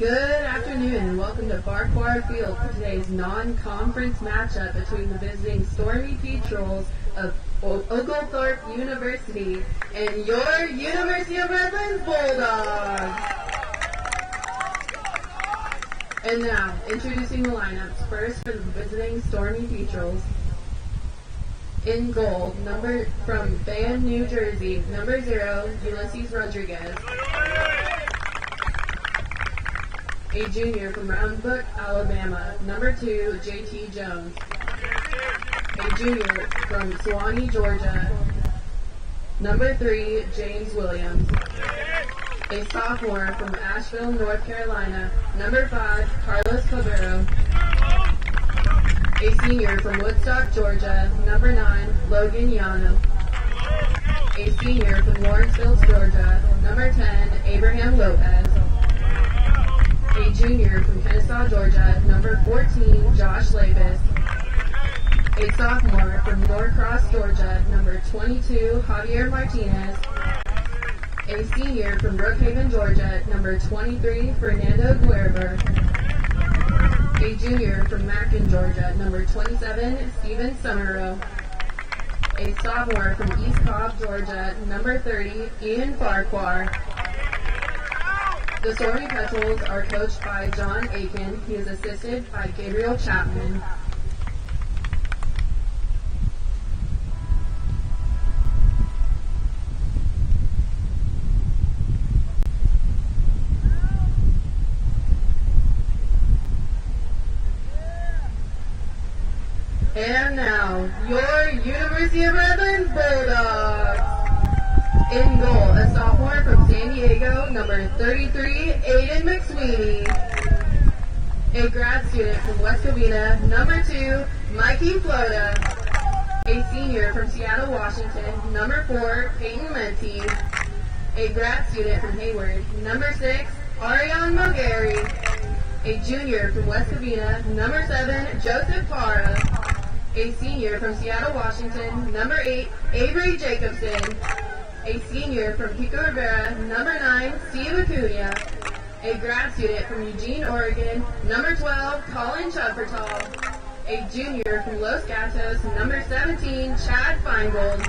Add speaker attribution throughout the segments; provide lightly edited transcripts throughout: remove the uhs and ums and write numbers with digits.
Speaker 1: Good afternoon and welcome to Farquhar Field for today's non-conference matchup between the visiting Stormy Petrels of Oglethorpe University and your University of Redlands Bulldogs. And now, introducing the lineups. First for the visiting Stormy Petrels. In goal, from Bayonne, New Jersey, number 0, Ulysses Rodriguez. A junior from Round Brook, Alabama, number 2, J.T. Jones. A junior from Suwanee, Georgia, number 3, James Williams. A sophomore from Asheville, North Carolina, number 5, Carlos Cabrero. A senior from Woodstock, Georgia, number 9, Logan Yano. A senior from Lawrenceville, Georgia, number 10, Abraham Lopez. A junior from Kennesaw, Georgia, number 14, Josh Labus. A sophomore from Norcross, Georgia, number 22, Javier Martinez. A senior from Brookhaven, Georgia, number 23, Fernando Guerber. A junior from Macon, Georgia, number 27, Stephen Summerrow. A sophomore from East Cobb, Georgia, number 30, Ian Farquhar. The Stormy Petrels are coached by John Aiken. He is assisted by Gabriel Chapman. And now, your University of Redlands Bulldogs. In goal, a sophomore from San Diego, number 33, Aiden McSweeney. A grad student from West Covina, number 2, Mikey Flota. A senior from Seattle, Washington, number 4, Peyton Mentee. A grad student from Hayward, number 6, Ariane Mogari. A junior from West Covina, number 7, Joseph Parra. A senior from Seattle, Washington, number 8, Avery Jacobson. A senior from Pico Rivera, number 9, Steve Acuna. A grad student from Eugene, Oregon, number 12, Colin Chudfertal. A junior from Los Gatos, number 17, Chad Feingold.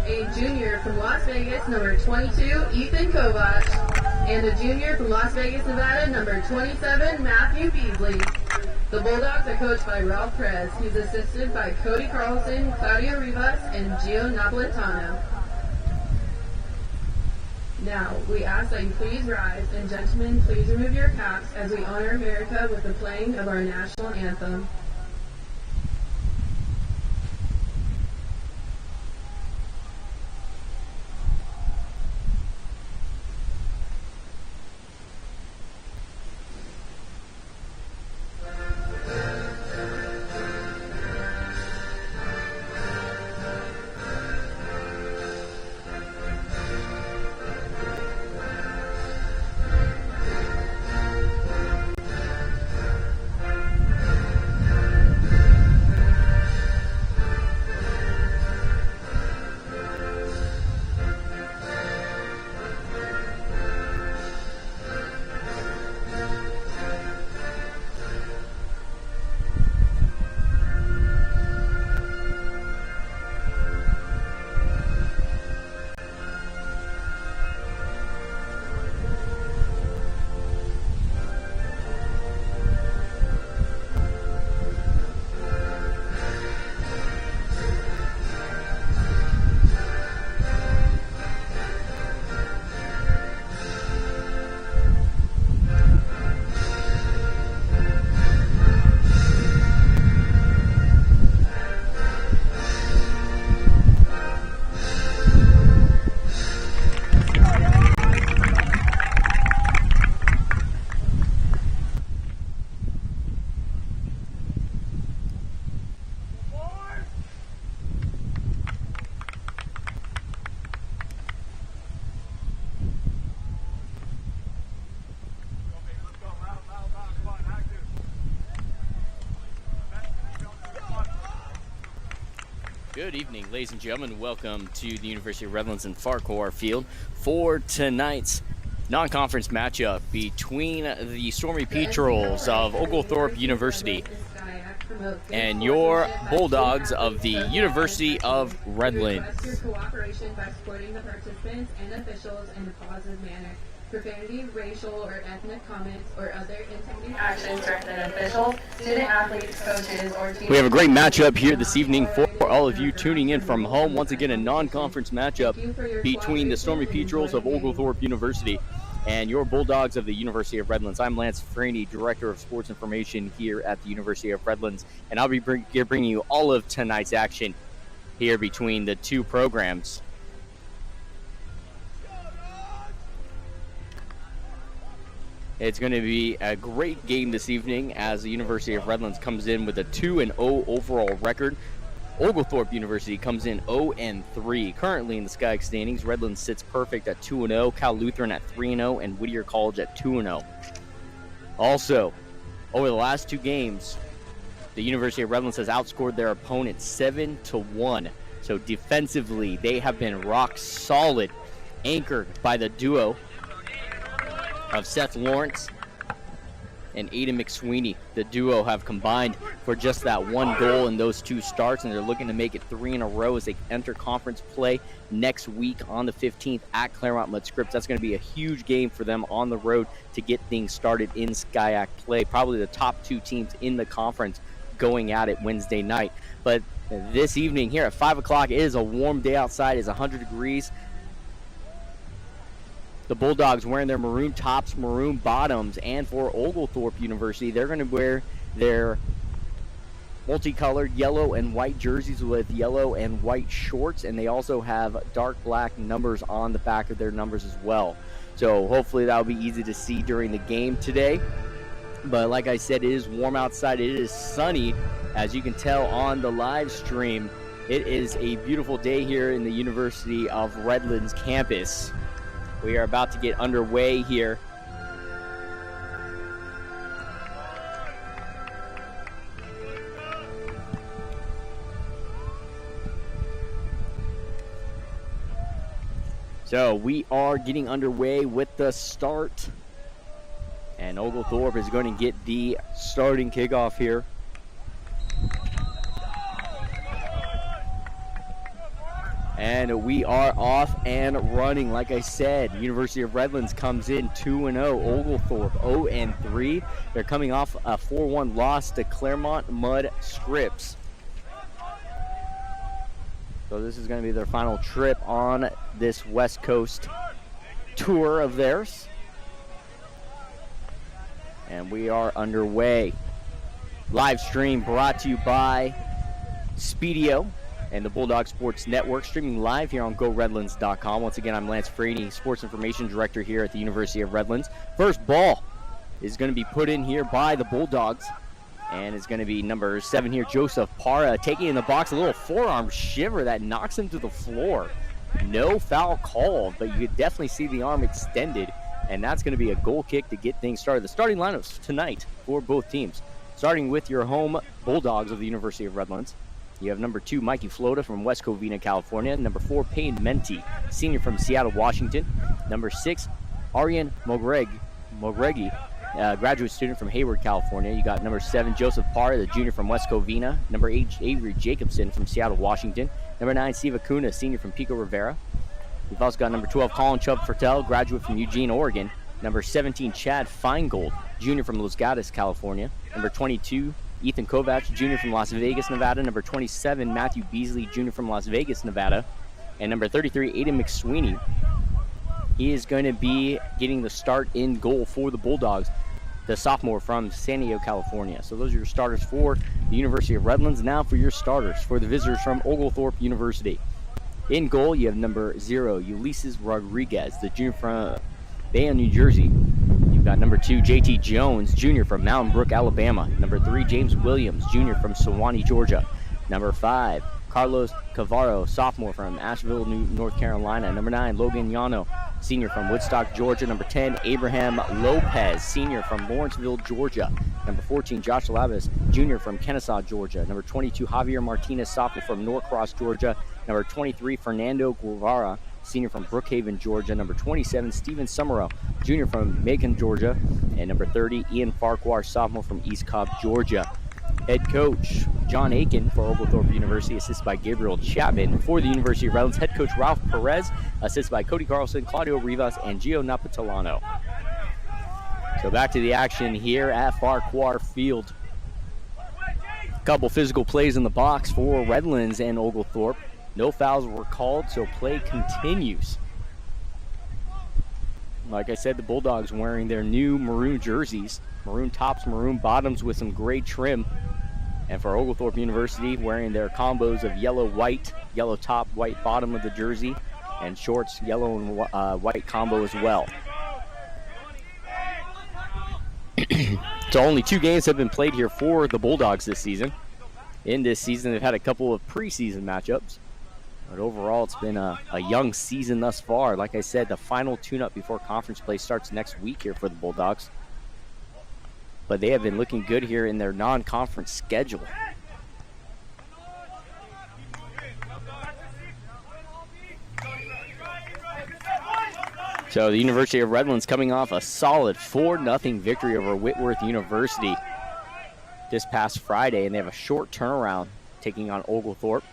Speaker 1: A junior from Las Vegas, number 22, Ethan Kovach. And a junior from Las Vegas, Nevada, number 27, Matthew Beasley. The Bulldogs are coached by Ralph Perez. He's assisted by Cody Carlson, Claudio Rivas, and Gio Napolitano. Now, we ask that you please rise, and gentlemen, please remove your caps as we honor America with the playing of our national anthem.
Speaker 2: Good evening, ladies and gentlemen. Welcome to the University of Redlands and Farquhar Field for tonight's non-conference matchup between the Stormy Petrels of Oglethorpe University and your Bulldogs of the University of Redlands.
Speaker 1: Your cooperation by supporting the participants and officials in a positive manner. Profanity, racial, or ethnic comments or other intimidating actions directed at officials, student athletes, coaches, or teams.
Speaker 2: We have a great matchup here this evening for all of you tuning in from home. Once again, a non-conference matchup between the Stormy Petrels of Oglethorpe University and your Bulldogs of the University of Redlands. I'm Lance Freeney, Director of Sports Information here at the University of Redlands, and I'll be bringing you all of tonight's action here between the two programs. It's going to be a great game this evening as the University of Redlands comes in with a 2-0 overall record. Oglethorpe University comes in 0-3. Currently in the SCIAC standings, Redlands sits perfect at 2-0, Cal Lutheran at 3-0, and Whittier College at 2-0. Also, over the last two games, the University of Redlands has outscored their opponent 7-1. So defensively, they have been rock solid, anchored by the duo of Seth Lawrence and Aiden McSweeney. The duo have combined for just that one goal in those two starts, and they're looking to make it 3 in a row as they enter conference play next week on the 15th at Claremont Mudd-Scripps. That's going to be a huge game for them on the road to get things started in SCIAC play. Probably the top two teams in the conference going at it Wednesday night. But this evening here at 5 o'clock, it is a warm day outside. It's 100 degrees. The Bulldogs wearing their maroon tops, maroon bottoms, and for Oglethorpe University, they're going to wear their multicolored yellow and white jerseys with yellow and white shorts, and they also have dark black numbers on the back of their numbers as well. So hopefully that'll be easy to see during the game today. But like I said, it is warm outside. It is sunny, as you can tell on the live stream. It is a beautiful day here in the University of Redlands campus. We are about to get underway here. So we are getting underway with the start. And Oglethorpe is going to get the starting kickoff here. And we are off and running. Like I said, University of Redlands comes in 2-0. Oglethorpe 0-3. They're coming off a 4-1 loss to Claremont Mudd-Scripps. So this is going to be their final trip on this West Coast tour of theirs. And we are underway. Live stream brought to you by Speedio and the Bulldog Sports Network, streaming live here on GoRedlands.com. Once again, I'm Lance Freeney, Sports Information Director here at the University of Redlands. First ball is going to be put in here by the Bulldogs, and it's going to be number 7 here, Joseph Parra, taking in the box, a little forearm shiver that knocks him to the floor. No foul called, but you could definitely see the arm extended, and that's going to be a goal kick to get things started. The starting lineups tonight for both teams, starting with your home Bulldogs of the University of Redlands. You have number 2, Mikey Flota from West Covina, California. Number 4, Payne Menti, senior from Seattle, Washington. Number 6, Arian Mogregi, graduate student from Hayward, California. You got number 7, Joseph Parra, the junior from West Covina. Number 8, Avery Jacobson from Seattle, Washington. Number 9, Steve Acuna, senior from Pico Rivera. We've also got number 12, Colin Chubb-Fertel, graduate from Eugene, Oregon. Number 17, Chad Feingold, junior from Los Gatos, California. Number 22, Ethan Kovacs, junior from Las Vegas, Nevada. Number 27, Matthew Beasley, junior from Las Vegas, Nevada. And number 33, Aiden McSweeney. He is going to be getting the start in goal for the Bulldogs, the sophomore from San Diego, California. So those are your starters for the University of Redlands. Now for your starters for the visitors from Oglethorpe University. In goal, you have number 0, Ulysses Rodriguez, the junior from Bayonne, New Jersey. You've got number 2, JT Jones, junior from Mountain Brook, Alabama. Number 3, James Williams, junior from Sewanee, Georgia. Number 5, Carlos Cavaro, sophomore from Asheville, North Carolina. Number 9, Logan Yano, senior from Woodstock, Georgia. Number 10, Abraham Lopez, senior from Lawrenceville, Georgia. Number 14, Josh Lavis, junior from Kennesaw, Georgia. Number 22, Javier Martinez, sophomore from Norcross, Georgia. Number 23, Fernando Guevara, senior from Brookhaven, Georgia. Number 27, Steven Summerall, junior from Macon, Georgia. And number 30, Ian Farquhar, sophomore from East Cobb, Georgia. Head coach John Aiken for Oglethorpe University, assisted by Gabriel Chapman. For the University of Redlands, head coach Ralph Perez, assisted by Cody Carlson, Claudio Rivas, and Gio Napolitano. So back to the action here at Farquhar Field. Couple physical plays in the box for Redlands and Oglethorpe. No fouls were called, so play continues. Like I said, the Bulldogs wearing their new maroon jerseys. Maroon tops, maroon bottoms with some gray trim. And for Oglethorpe University, wearing their combos of yellow-white, yellow top, white bottom of the jersey, and shorts, yellow and white combo as well. So only 2 games have been played here for the Bulldogs this season. In this season, they've had a couple of preseason matchups. But overall, it's been a young season thus far. Like I said, the final tune-up before conference play starts next week here for the Bulldogs. But they have been looking good here in their non-conference schedule. So the University of Redlands coming off a solid 4-0 victory over Whitworth University this past Friday, and they have a short turnaround taking on Oglethorpe.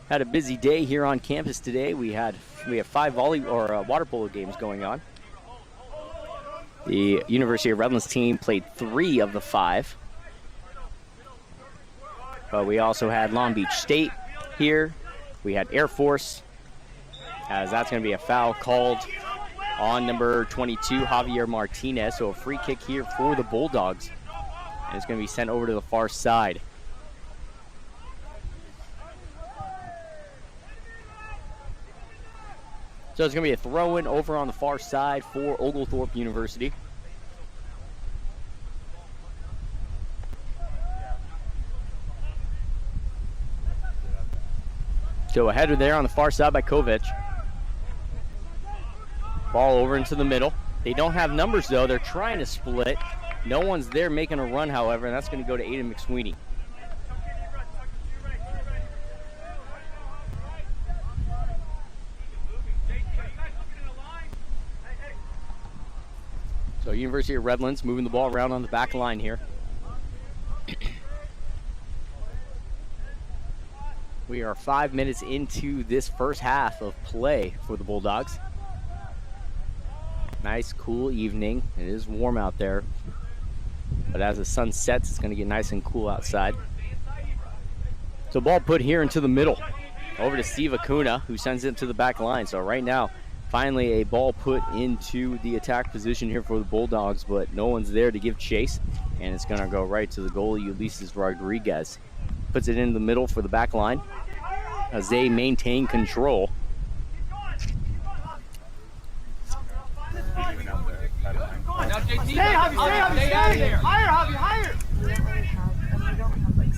Speaker 2: Had a busy day here on campus today. We have 5 water polo games going on. The University of Redlands team played 3 of the 5. But we also had Long Beach State here. We had Air Force, as that's going to be a foul called on number 22, Javier Martinez. So a free kick here for the Bulldogs. And it's going to be sent over to the far side. So it's going to be a throw-in over on the far side for Oglethorpe University. So a header there on the far side by Kovic. Ball over into the middle. They don't have numbers, though. They're trying to split. No one's there making a run, however, and that's going to go to Aiden McSweeney. So University of Redlands moving the ball around on the back line here. We are 5 minutes into this first half of play for the Bulldogs. Nice, cool evening. It is warm out there, but as the sun sets, it's going to get nice and cool outside. So ball put here into the middle, over to Steve Acuna, who sends it to the back line. So right now, finally a ball put into the attack position here for the Bulldogs, but no one's there to give chase, and it's going to go right to the goalie, Ulysses Rodriguez. Puts it in the middle for the back line as they maintain control.
Speaker 3: Now, JT, stay out of there. Higher, Javi, higher.
Speaker 4: We don't really have, and we don't have like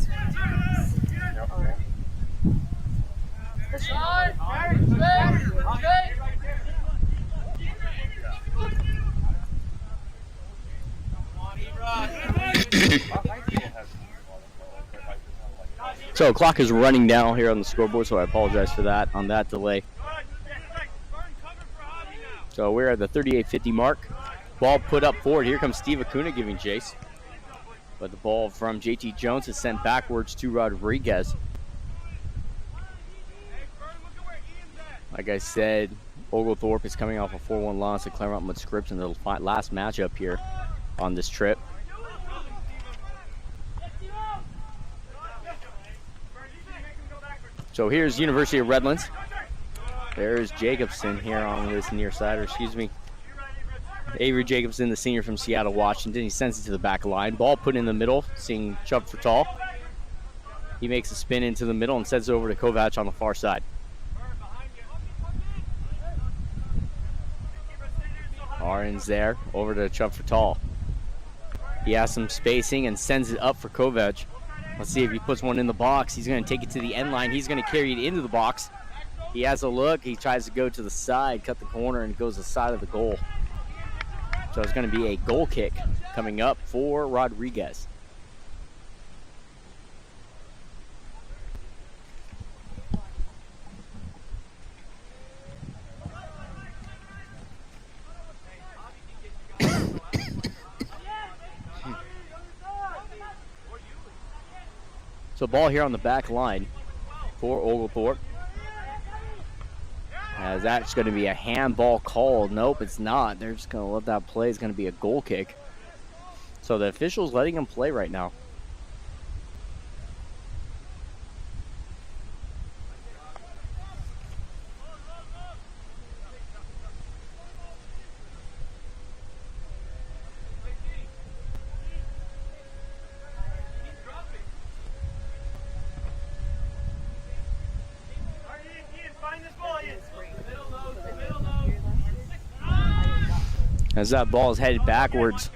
Speaker 2: So clock is running down here on the scoreboard, so I apologize for that on that delay. So we're at the 38:50 mark. Ball put up forward. Here comes Steve Acuna giving chase. But the ball from JT Jones is sent backwards to Rodriguez. Like I said, Oglethorpe is coming off a 4-1 loss to Claremont Mudd Scripps in the last matchup here on this trip. So here's University of Redlands. There's Jacobson here on this near side, or excuse me, Avery Jacobson, the senior from Seattle, Washington. He sends it to the back line. Ball put in the middle, seeing Chubb for tall. He makes a spin into the middle and sends it over to Kovac on the far side. Arden's there, over to Chubb for tall. He has some spacing and sends it up for Kovac. Let's see if he puts one in the box. He's going to take it to the end line. He's going to carry it into the box. He has a look. He tries to go to the side, cut the corner, and goes to the side of the goal. So it's going to be a goal kick coming up for Rodriguez. So ball here on the back line for Oglethorpe. As that's going to be a handball call. Nope, it's not. They're just going to let that play. It's going to be a goal kick. So the official's letting him play right now. As that ball is headed backwards.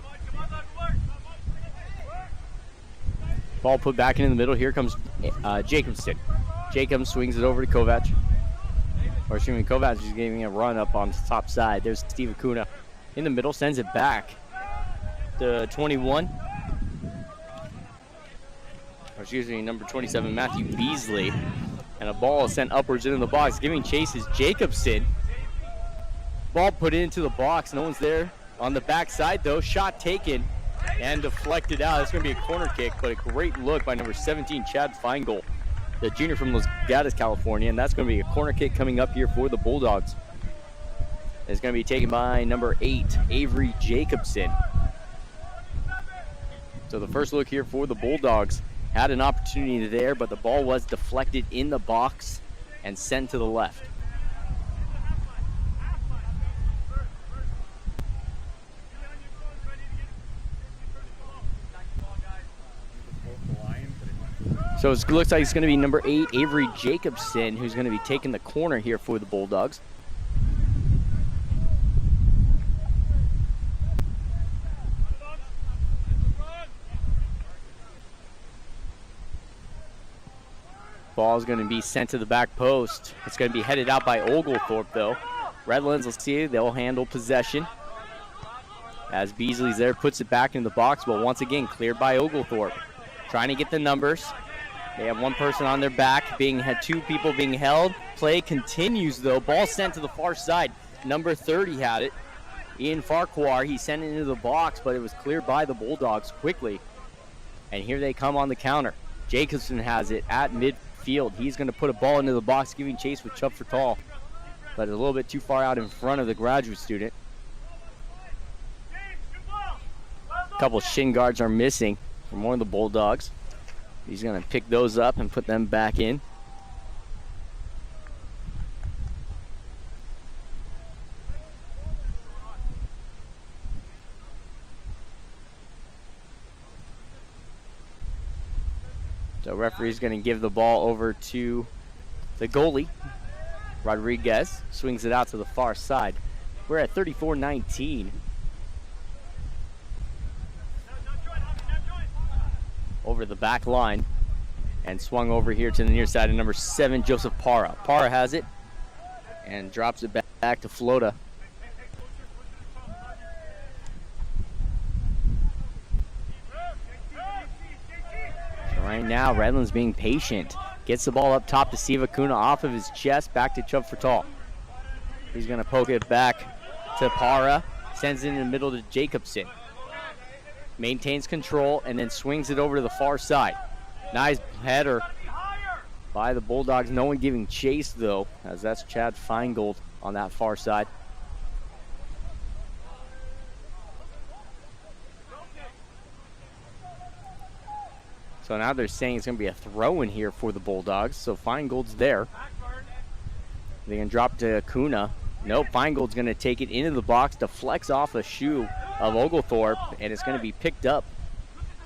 Speaker 2: Ball put back in the middle. Here comes Jacobson. Jacobs swings it over to Kovac. Or excuse me, Kovac is giving a run up on the top side. There's Steve Acuna in the middle, sends it back to 21. Or excuse me, number 27, Matthew Beasley. And a ball is sent upwards into the box. Giving chase is Jacobson. Ball put into the box. No one's there on the backside, though. Shot taken and deflected out. It's going to be a corner kick, but a great look by number 17, Chad Feingold, the junior from Los Gatos, California. And that's going to be a corner kick coming up here for the Bulldogs. It's going to be taken by number 8, Avery Jacobson. So the first look here for the Bulldogs. Had an opportunity there, but the ball was deflected in the box and sent to the left. So it looks like it's going to be number 8, Avery Jacobson, who's going to be taking the corner here for the Bulldogs. Ball is going to be sent to the back post. It's going to be headed out by Oglethorpe, though. Redlands, let's see, they'll handle possession. As Beasley's there, puts it back in the box, but once again, cleared by Oglethorpe. Trying to get the numbers. They have one person on their back, had 2 people being held. Play continues, though. Ball sent to the far side. Number 30 had it. Ian Farquhar, he sent it into the box, but it was cleared by the Bulldogs quickly. And here they come on the counter. Jacobson has it at midfield. He's going to put a ball into the box, giving chase with Chubb for Tall. But a little bit too far out in front of the graduate student. A couple shin guards are missing from one of the Bulldogs. He's going to pick those up and put them back in. So referee's going to give the ball over to the goalie. Rodriguez swings it out to the far side. We're at 34-19. Over the back line and swung over here to the near side of number 7, Joseph Parra. Parra has it and drops it back to Flota. So right now, Redlands being patient. Gets the ball up top to Steve Acuna off of his chest, back to Chubb for Tall. He's going to poke it back to Parra, sends it in the middle to Jacobson. Maintains control and then swings it over to the far side. Nice header by the Bulldogs. No one giving chase, though, as that's Chad Feingold on that far side. So now they're saying it's going to be a throw in here for the Bulldogs. So Feingold's there. They're going to drop to Acuna. Nope, Feingold's going to take it into the box, deflects off a shoe of Oglethorpe, and it's going to be picked up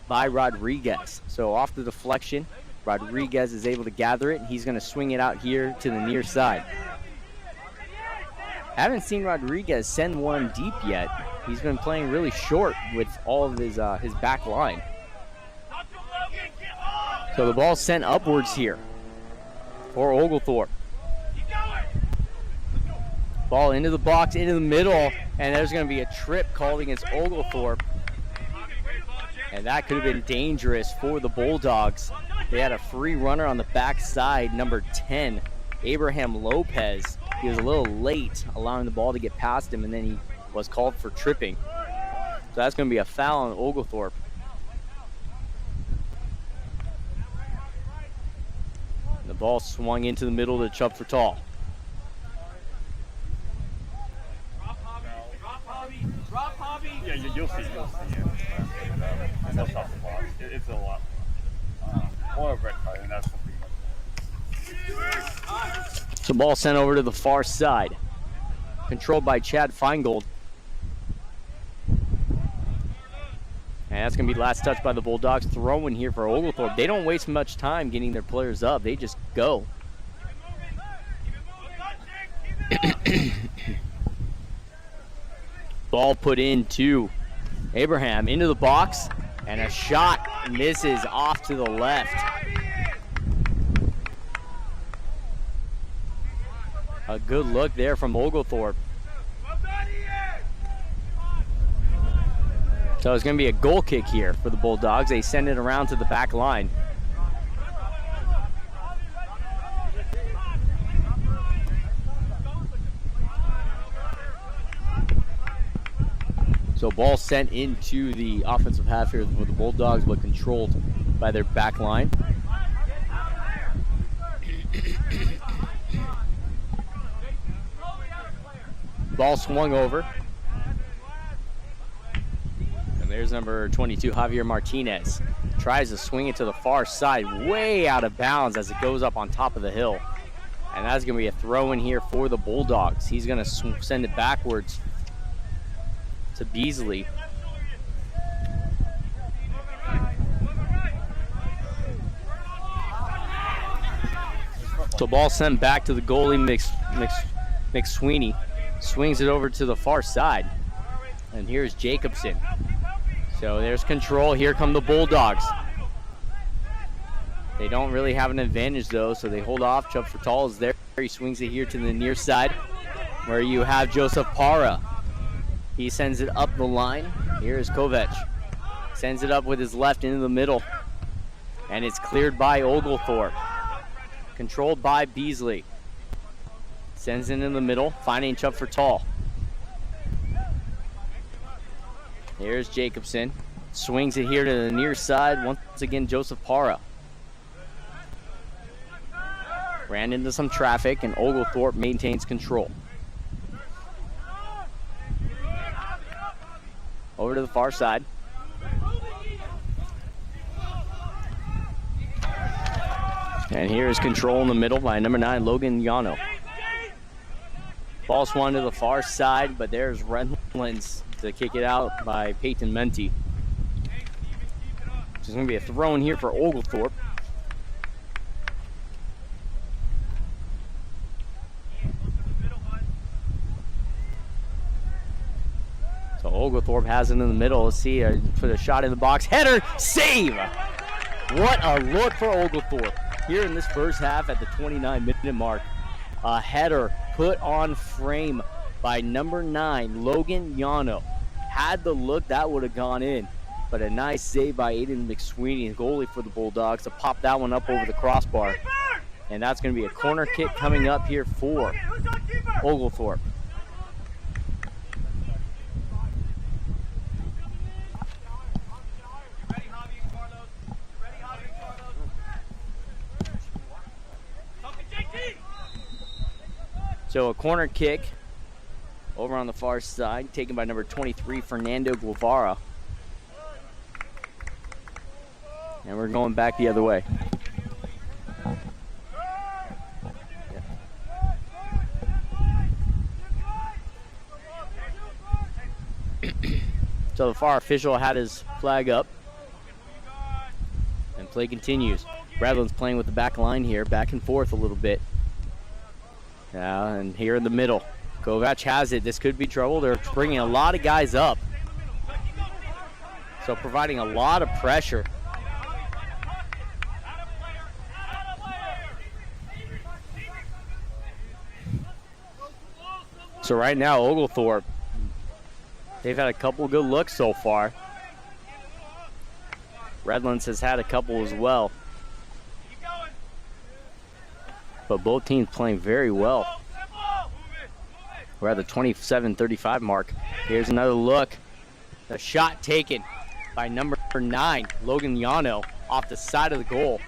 Speaker 2: by Rodriguez. So off the deflection, Rodriguez is able to gather it, and he's going to swing it out here to the near side. Haven't seen Rodriguez send one deep yet. He's been playing really short with all of his back line. So the ball's sent upwards here for Oglethorpe. Ball into the box, into the middle, and there's going to be a trip called against Oglethorpe. And that could have been dangerous for the Bulldogs. They had a free runner on the backside, number 10, Abraham Lopez. He was a little late allowing the ball to get past him, and then he was called for tripping. So that's going to be a foul on Oglethorpe. Ball swung into the middle to Chubb for tall.
Speaker 3: Drop hobby.
Speaker 5: Yeah, you'll see. And that's off the box. It's a lot. Or a red card, and that's something.
Speaker 2: So ball sent over to the far side. Controlled by Chad Feingold. And that's going to be last touch by the Bulldogs. Throwing here for Oglethorpe. They don't waste much time getting their players up. They just go. Ball put into Abraham into the box. And a shot misses off to the left. A good look there from Oglethorpe. So it's going to be a goal kick here for the Bulldogs. They send it around to the back line. So ball sent into the offensive half here for the Bulldogs, but controlled by their back line. Ball swung over. And there's number 22, Javier Martinez. Tries to swing it to the far side, way out of bounds as it goes up on top of the hill. And that's going to be a throw in here for the Bulldogs. He's going to send it backwards to Beasley. So ball sent back to the goalie, McSweeney. Swings it over to the far side. And here's Jacobson. So there's control. Here come the Bulldogs. They don't really have an advantage though, so they hold off. Chubb Fertal is there. He swings it here to the near side where you have Joseph Parra. He sends it up the line. Here is Kovac. Sends it up with his left into the middle. And it's cleared by Oglethorpe. Controlled by Beasley. Sends it in the middle, finding Chubb Fertal. Here's Jacobson. Swings it here to the near side. Once again, Joseph Parra. Ran into some traffic, and Oglethorpe maintains control. Over to the far side. And here is control in the middle by number 9, Logan Yano. Ball swung to the far side, but there's Redlands to kick it out by Peyton Menti. It's going to be a throw in here for Oglethorpe. So Oglethorpe has it in the middle. Let's see, put a shot in the box. Header, save! What a look for Oglethorpe here in this first half at the 29-minute mark. A header put on frame by number 9, Logan Yano. Had the look, that would have gone in. But a nice save by Aiden McSweeney, goalie for the Bulldogs, to pop that one up over the crossbar. And that's going to be a corner kick coming up here for Oglethorpe. So a corner kick over on the far side, taken by number 23, Fernando Guevara. And we're going back the other way. So the far official had his flag up. And play continues. Redlands playing with the back line here, back and forth a little bit. And here in the middle, Kovac has it. This could be trouble. They're bringing a lot of guys up. So providing a lot of pressure. So right now, Oglethorpe, they've had a couple good looks so far. Redlands has had a couple as well. But both teams playing very well. We're at the 27-35 mark. Here's another look. The shot taken by number 9, Logan Yano, off the side of the goal.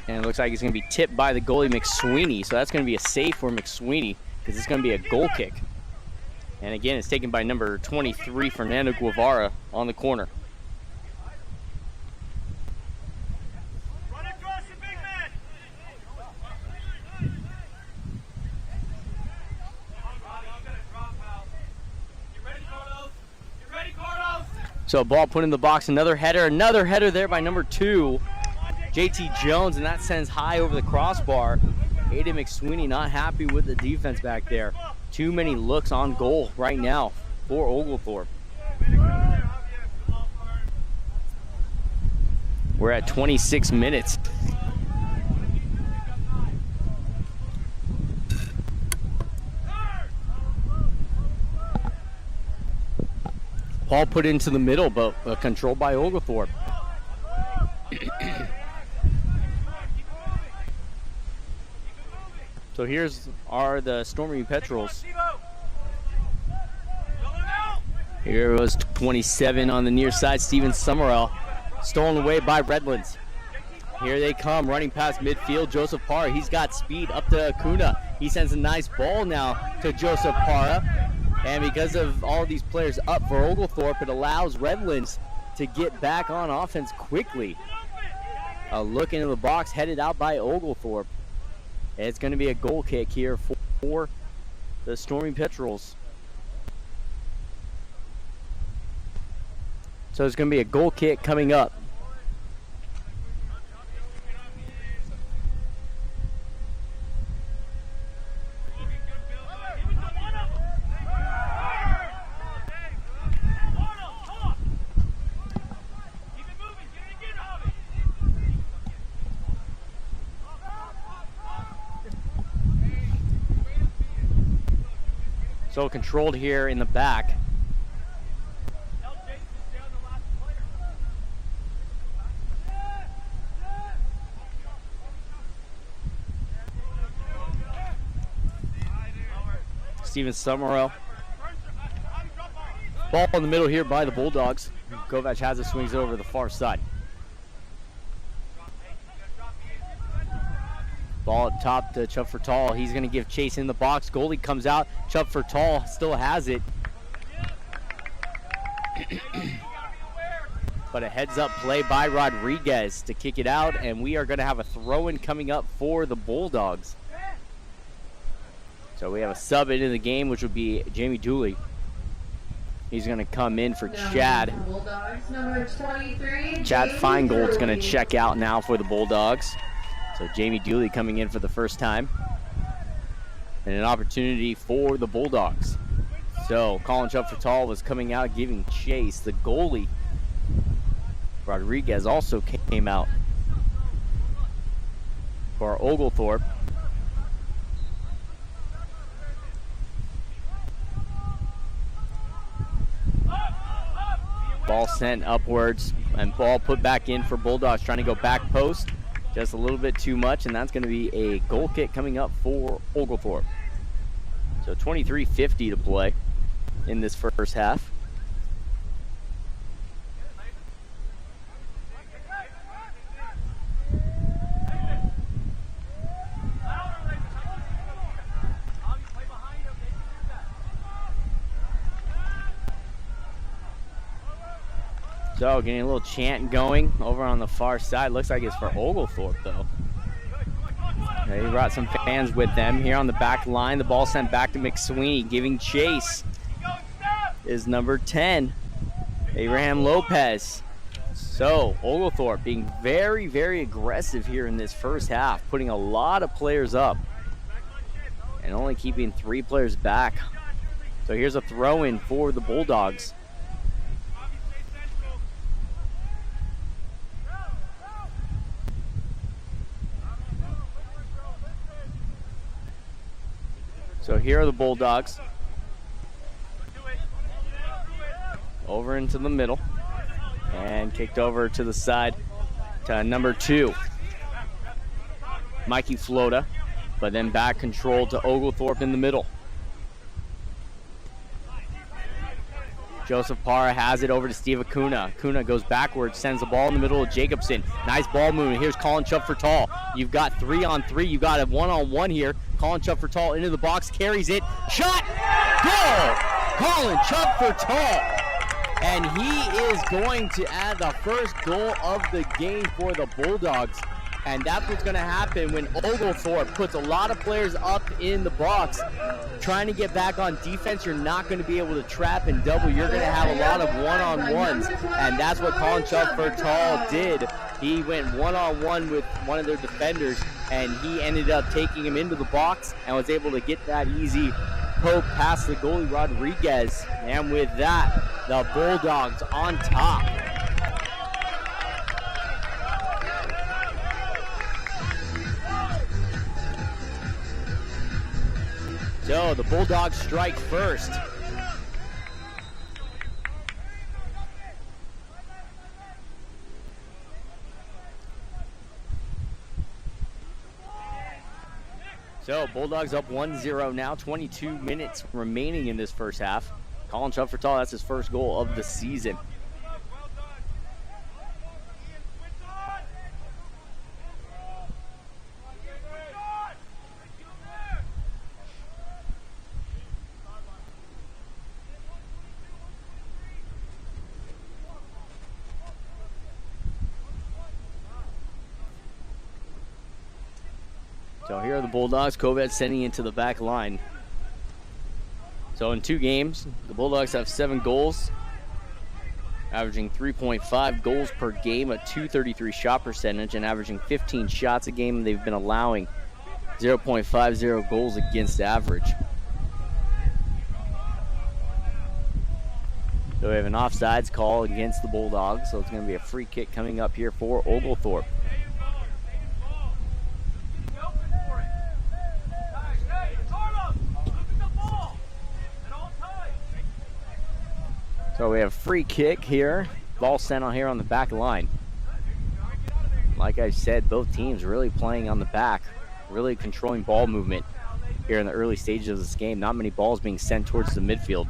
Speaker 2: And it looks like it's going to be tipped by the goalie, McSweeney. So that's going to be a save for McSweeney because it's going to be a goal kick. And again, it's taken by number 23, Fernando Guevara, on the corner. So ball put in the box, another header there by number 2, JT Jones, and that sends high over the crossbar. Aiden McSweeney not happy with the defense back there. Too many looks on goal right now for Oglethorpe. We're at 26 minutes. Ball put into the middle, but controlled by Oglethorpe. So here's the Stormy Petrels. Here was 27 on the near side, Steven Summerall. Stolen away by Redlands. Here they come, running past midfield, Joseph Parra. He's got speed up to Acuna. He sends a nice ball now to Joseph Parra. And because of all these players up for Oglethorpe, it allows Redlands to get back on offense quickly. A look into the box headed out by Oglethorpe. And it's going to be a goal kick here for the Stormy Petrels. So it's going to be a goal kick coming up. So controlled here in the back. Steven Summerall. Ball in the middle here by the Bulldogs. Kovac has it, swings over the far side. Ball up top to Chubb Fertall. He's going to give chase in the box. Goalie comes out. Chubb Fertall still has it. But a heads-up play by Rodriguez to kick it out, and we are going to have a throw-in coming up for the Bulldogs. So we have a sub into the game, which would be Jamie Dooley. He's going to come in for Chad.
Speaker 1: Bulldogs, number 23.
Speaker 2: Chad Feingold's going to check out now for the Bulldogs. So Jamie Dooley coming in for the first time. And an opportunity for the Bulldogs. So Colin Chubb Fertall was coming out giving chase. The goalie, Rodriguez, also came out for Oglethorpe. Ball sent upwards and ball put back in for Bulldogs, trying to go back post. Just a little bit too much, and that's going to be a goal kick coming up for Oglethorpe. So 23:50 to play in this first half. So getting a little chant going over on the far side. Looks like it's for Oglethorpe though. They brought some fans with them. Here on the back line, the ball sent back to McSweeney. Giving chase is number 10, Abraham Lopez. So Oglethorpe being very, very aggressive here in this first half, putting a lot of players up and only keeping 3 players back. So here's a throw-in for the Bulldogs. So here are the Bulldogs. Over into the middle. And kicked over to the side to number 2, Mikey Flota. But then back control to Oglethorpe in the middle. Joseph Parra has it over to Steve Acuna. Acuna goes backwards, sends the ball in the middle of Jacobson. Nice ball movement. Here's Colin Chubb-Fertall. You've got 3-on-3. You've got a 1-on-1 here. Colin Chubb-Fertall into the box, carries it. Shot! Goal! Colin Chubb-Fertall. And he is going to add the first goal of the game for the Bulldogs. And that's what's going to happen when Oglethorpe puts a lot of players up in the box. Trying to get back on defense, you're not going to be able to trap and double. You're going to have a lot of one-on-ones. And that's what Colin Chubb-Fertall did. He went one-on-one with one of their defenders, and he ended up taking him into the box and was able to get that easy poke past the goalie Rodriguez. And with that, the Bulldogs on top. So the Bulldogs strike first. So Bulldogs up 1-0 now, 22 minutes remaining in this first half. Colin Chubb-Fertall, that's his first goal of the season. So here are the Bulldogs. Kovac sending into the back line. So in 2 games, the Bulldogs have 7 goals, averaging 3.5 goals per game, a .233 shot percentage, and averaging 15 shots a game. They've been allowing 0.50 goals against average. So we have an offsides call against the Bulldogs, so it's going to be a free kick coming up here for Oglethorpe. So we have a free kick here. Ball sent on here on the back line. Like I said, both teams really playing on the back, really controlling ball movement here in the early stages of this game. Not many balls being sent towards the midfield.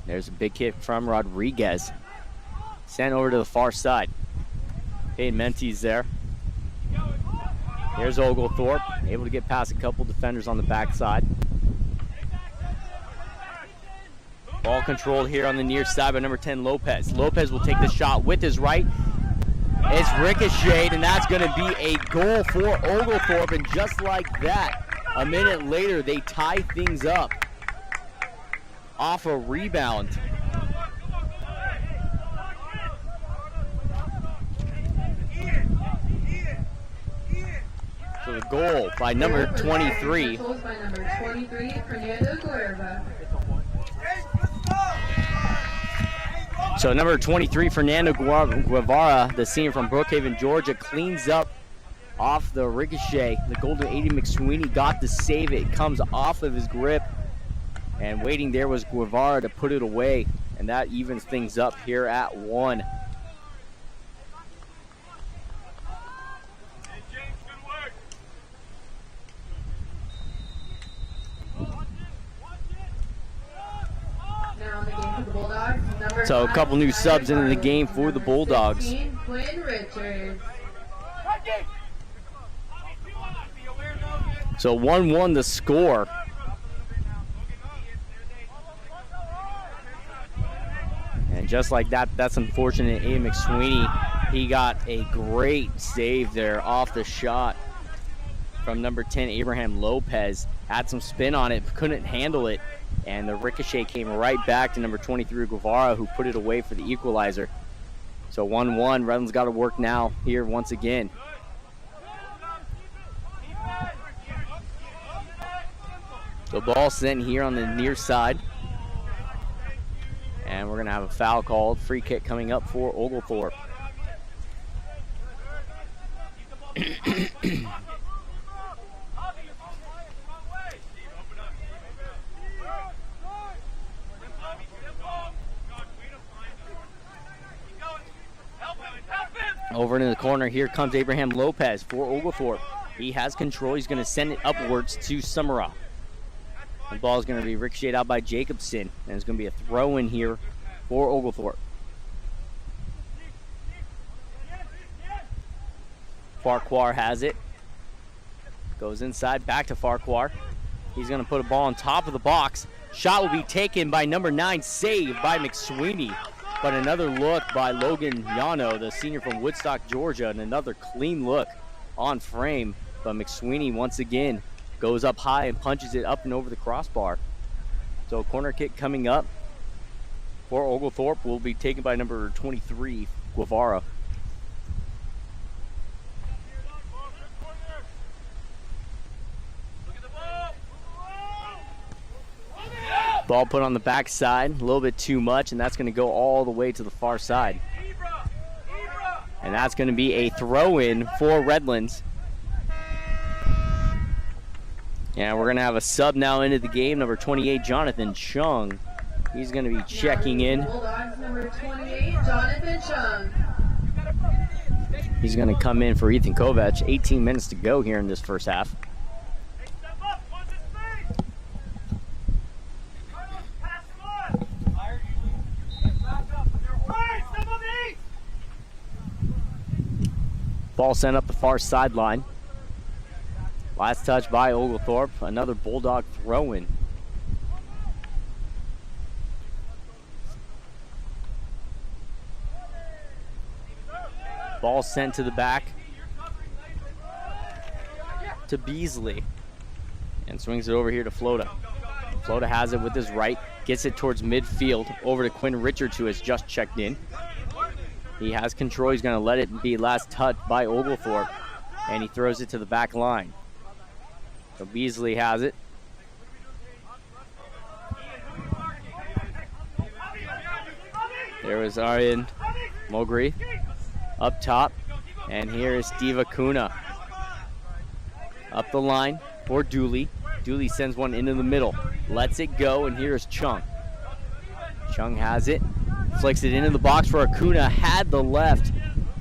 Speaker 2: There's a big kick from Rodriguez. Sent over to the far side. Payne Mente's there. Here's Oglethorpe, able to get past a couple defenders on the backside. Ball controlled here on the near side by number 10, Lopez. Lopez will take the shot with his right. It's ricocheted, and that's going to be a goal for Oglethorpe. And just like that, a minute later, they tie things up off a rebound. So the goal by number 23. So number 23, Fernando Guevara, the senior from Brookhaven, Georgia, cleans up off the ricochet. The Golden 80 McSweeney got to save it. It comes off of his grip. And waiting there was Guevara to put it away. And that evens things up here at 1. So a couple new subs into the game for the Bulldogs. So 1-1 the score. And just like that, that's unfortunate. Aiden McSweeney, he got a great save there off the shot from number 10, Abraham Lopez. Had some spin on it, couldn't handle it. And the ricochet came right back to number 23, Guevara, who put it away for the equalizer. So 1-1, Redlands got to work now here once again. The ball sent here on the near side. And we're going to have a foul called. Free kick coming up for Oglethorpe. Over into the corner, here comes Abraham Lopez for Oglethorpe. He has control, he's going to send it upwards to Summerall. The ball is going to be ricocheted out by Jacobson, and it's going to be a throw in here for Oglethorpe. Farquhar has it. Goes inside, back to Farquhar. He's going to put a ball on top of the box. Shot will be taken by number 9, saved by McSweeney. But another look by Logan Yano, the senior from Woodstock, Georgia, and another clean look on frame. But McSweeney once again goes up high and punches it up and over the crossbar. So corner kick coming up for Oglethorpe will be taken by number 23, Guevara. Ball put on the backside, a little bit too much, and that's going to go all the way to the far side. And that's going to be a throw-in for Redlands. And we're going to have a sub now into the game, number 28, Jonathan Chung. He's going to be checking in.
Speaker 1: Bulldogs number 28, Jonathan Chung.
Speaker 2: He's going to come in for Ethan Kovac. 18 minutes to go here in this first half. Ball sent up the far sideline. Last touch by Oglethorpe. Another Bulldog throw-in. Ball sent to the back to Beasley. And swings it over here to Flota. Flota has it with his right. Gets it towards midfield. Over to Quinn Richards, who has just checked in. He has control. He's going to let it be last touch by Oglethorpe. And he throws it to the back line. So Beasley has it. There was Aryan Mogri up top. And here is Steve Acuna. Up the line for Dooley. Dooley sends one into the middle. Lets it go, and here is Chung. Chung has it. Flicks it into the box for Acuna. Had the left,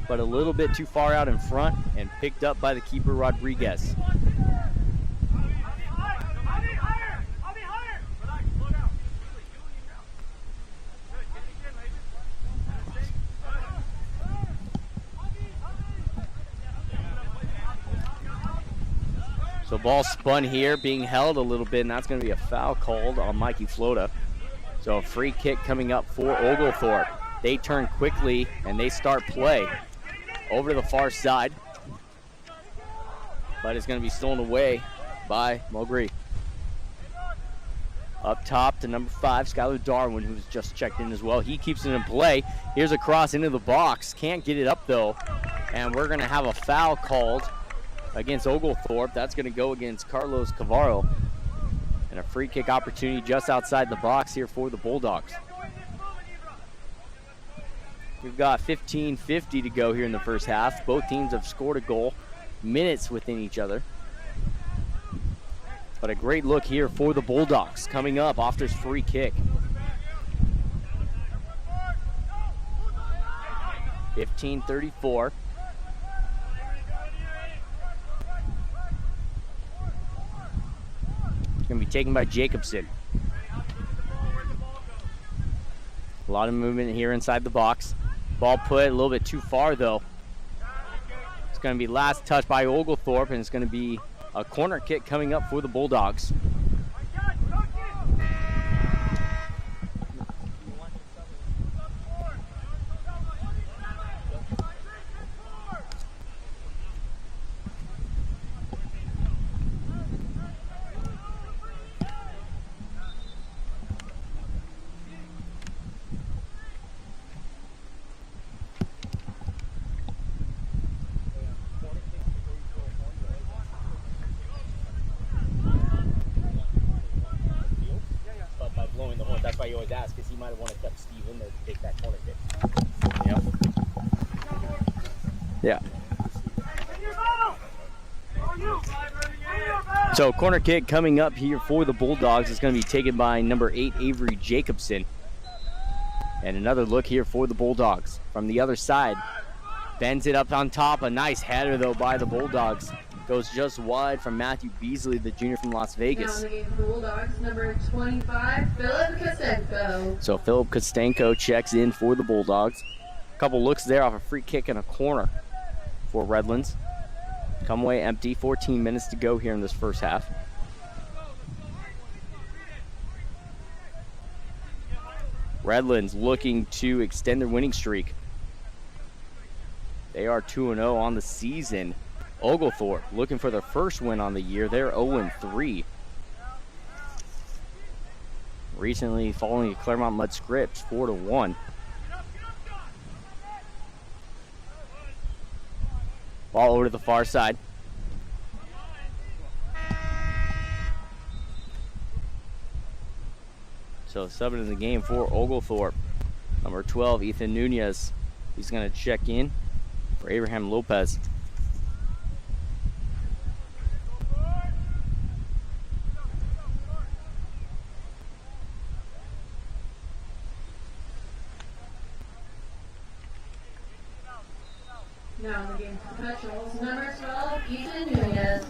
Speaker 2: but a little bit too far out in front, and picked up by the keeper, Rodriguez. So ball spun here, being held a little bit, and that's going to be a foul called on Mikey Flota. So a free kick coming up for Oglethorpe. They turn quickly, and they start play over to the far side. But it's going to be stolen away by Mogri. Up top to number 5, Skylar Darwin, who's just checked in as well. He keeps it in play. Here's a cross into the box. Can't get it up, though. And we're going to have a foul called against Oglethorpe. That's going to go against Carlos Cavarro. And a free kick opportunity just outside the box here for the Bulldogs. We've got 15:50 to go here in the first half. Both teams have scored a goal, minutes within each other. But a great look here for the Bulldogs coming up off this free kick. 15:34. Going to be taken by Jacobson. A lot of movement here inside the box. Ball put a little bit too far, though. It's going to be last touch by Oglethorpe, and it's going to be a corner kick coming up for the Bulldogs. That's why you always ask, because he might have wanted to keep Steve in there to take that corner kick. Yeah. So corner kick coming up here for the Bulldogs is going to be taken by number 8, Avery Jacobson. And another look here for the Bulldogs from the other side. Bends it up on top. A nice header, though, by the Bulldogs. Goes just wide from Matthew Beasley, the junior from Las
Speaker 1: Now
Speaker 2: Vegas.
Speaker 1: the Bulldogs, number 25, Philip Kostenko.
Speaker 2: So Philip Kostenko checks in for the Bulldogs. Couple looks there off a free kick in a corner for Redlands. Come away empty, 14 minutes to go here in this first half. Redlands looking to extend their winning streak. They are 2-0 on the season. Oglethorpe looking for their first win on the year. They're 0-3. Recently falling to Claremont Mud Scripps 4-1. Ball over to the far side. So subbing in the game for Oglethorpe. Number 12, Ethan Nunez. He's going to check in for Abraham Lopez.
Speaker 1: Now the game for Petrels, number 12, Ethan Nunez.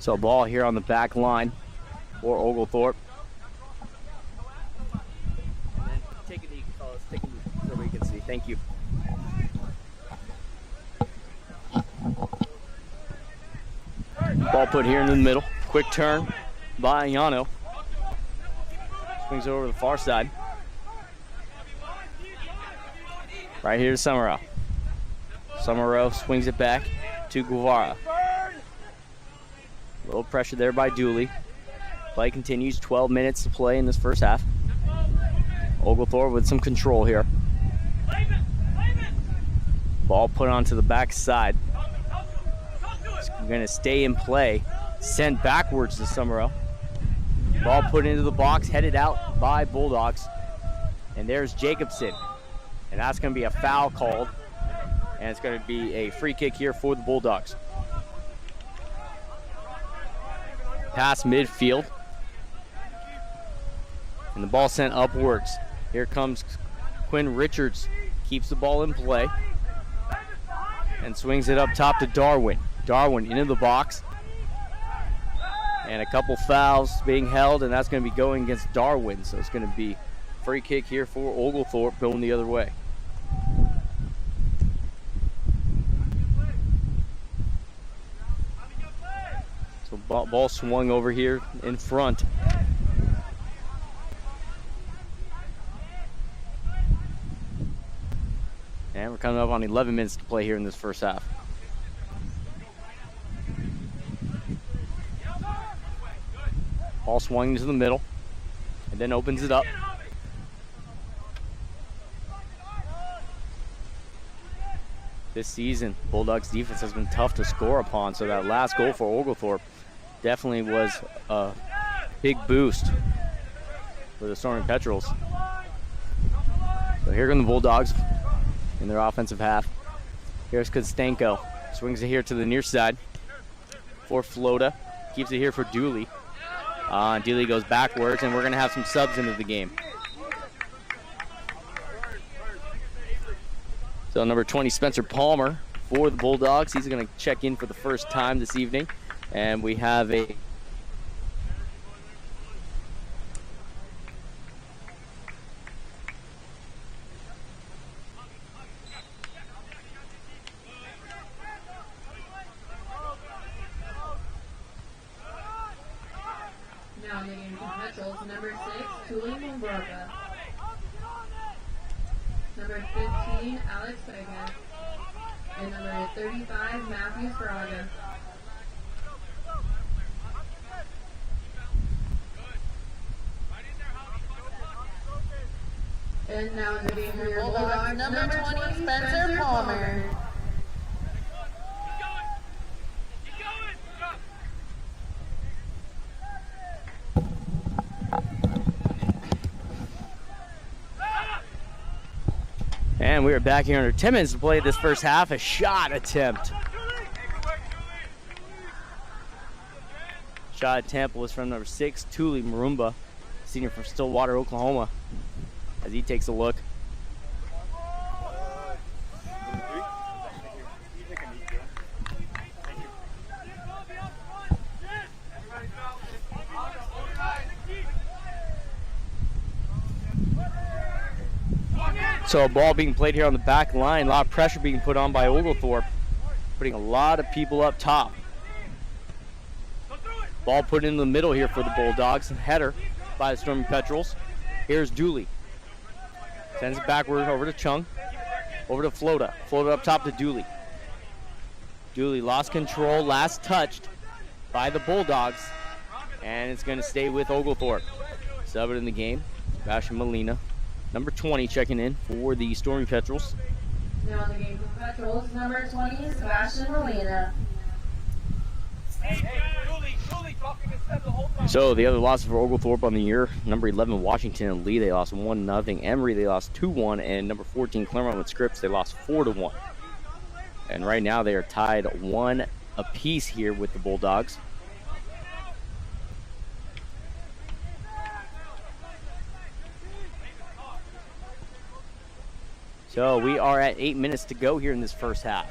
Speaker 2: So ball here on the back line for Oglethorpe. And then take a knee, fellas. Take a knee so we can see. Thank you. Ball put here in the middle. Quick turn by Yano. Swings over to the far side. Right here to Summerall. Summerall swings it back to Guevara. A little pressure there by Dooley. Play continues. 12 minutes to play in this first half. Oglethorpe with some control here. Ball put onto the back side. It's going to stay in play. Sent backwards to Summerall. Ball put into the box, headed out by Bulldogs. And there's Jacobson. And that's going to be a foul called. And it's going to be a free kick here for the Bulldogs. Pass midfield. And the ball sent upwards. Here comes Quinn Richards. Keeps the ball in play. And swings it up top to Darwin. Darwin into the box. And a couple fouls being held, and that's going to be going against Darwin. So it's going to be free kick here for Oglethorpe going the other way. So ball swung over here in front. And we're coming up on 11 minutes to play here in this first half. Ball swung into the middle and then opens it up. This season, Bulldogs defense has been tough to score upon, so that last goal for Oglethorpe definitely was a big boost for the Storming Petrels. So here come the Bulldogs in their offensive half. Here's Kostenko. Swings it here to the near side for Flota. Keeps it here for Dooley. Dooley goes backwards, and we're going to have some subs into the game. So number 20, Spencer Palmer for the Bulldogs. He's going to check in for the first time this evening. And we have a
Speaker 1: Now the game for Petrels, number 6, Tuli Mumbraga. Number 15, Alex Vega. And number 35, Matthews Braga. And now the game for your Bulldogs, number 20, Spencer Palmer.
Speaker 2: And we are back here under 10 minutes to play this first half. A shot attempt. Shot attempt was from number 6, Tuli Marumba, senior from Stillwater, Oklahoma. As he takes a look. So a ball being played here on the back line. A lot of pressure being put on by Oglethorpe, putting a lot of people up top. Ball put in the middle here for the Bulldogs. Header by the Stormy Petrels. Here's Dooley. Sends it backward over to Chung. Over to Flota. Flota up top to Dooley. Dooley lost control, last touched by the Bulldogs. And it's going to stay with Oglethorpe. Sub it in the game. Sebastian Molina. Number 20 checking in for the Stormy Petrels.
Speaker 1: Now in the game for Petrels, number 20, Sebastian Molina.
Speaker 2: So the other losses for Oglethorpe on the year, number 11 Washington and Lee, they lost 1-0. Emory, they lost 2-1, and number 14 Claremont with Scripps, they lost 4-1. And right now they are tied 1 apiece here with the Bulldogs. So we are at 8 minutes to go here in this first half.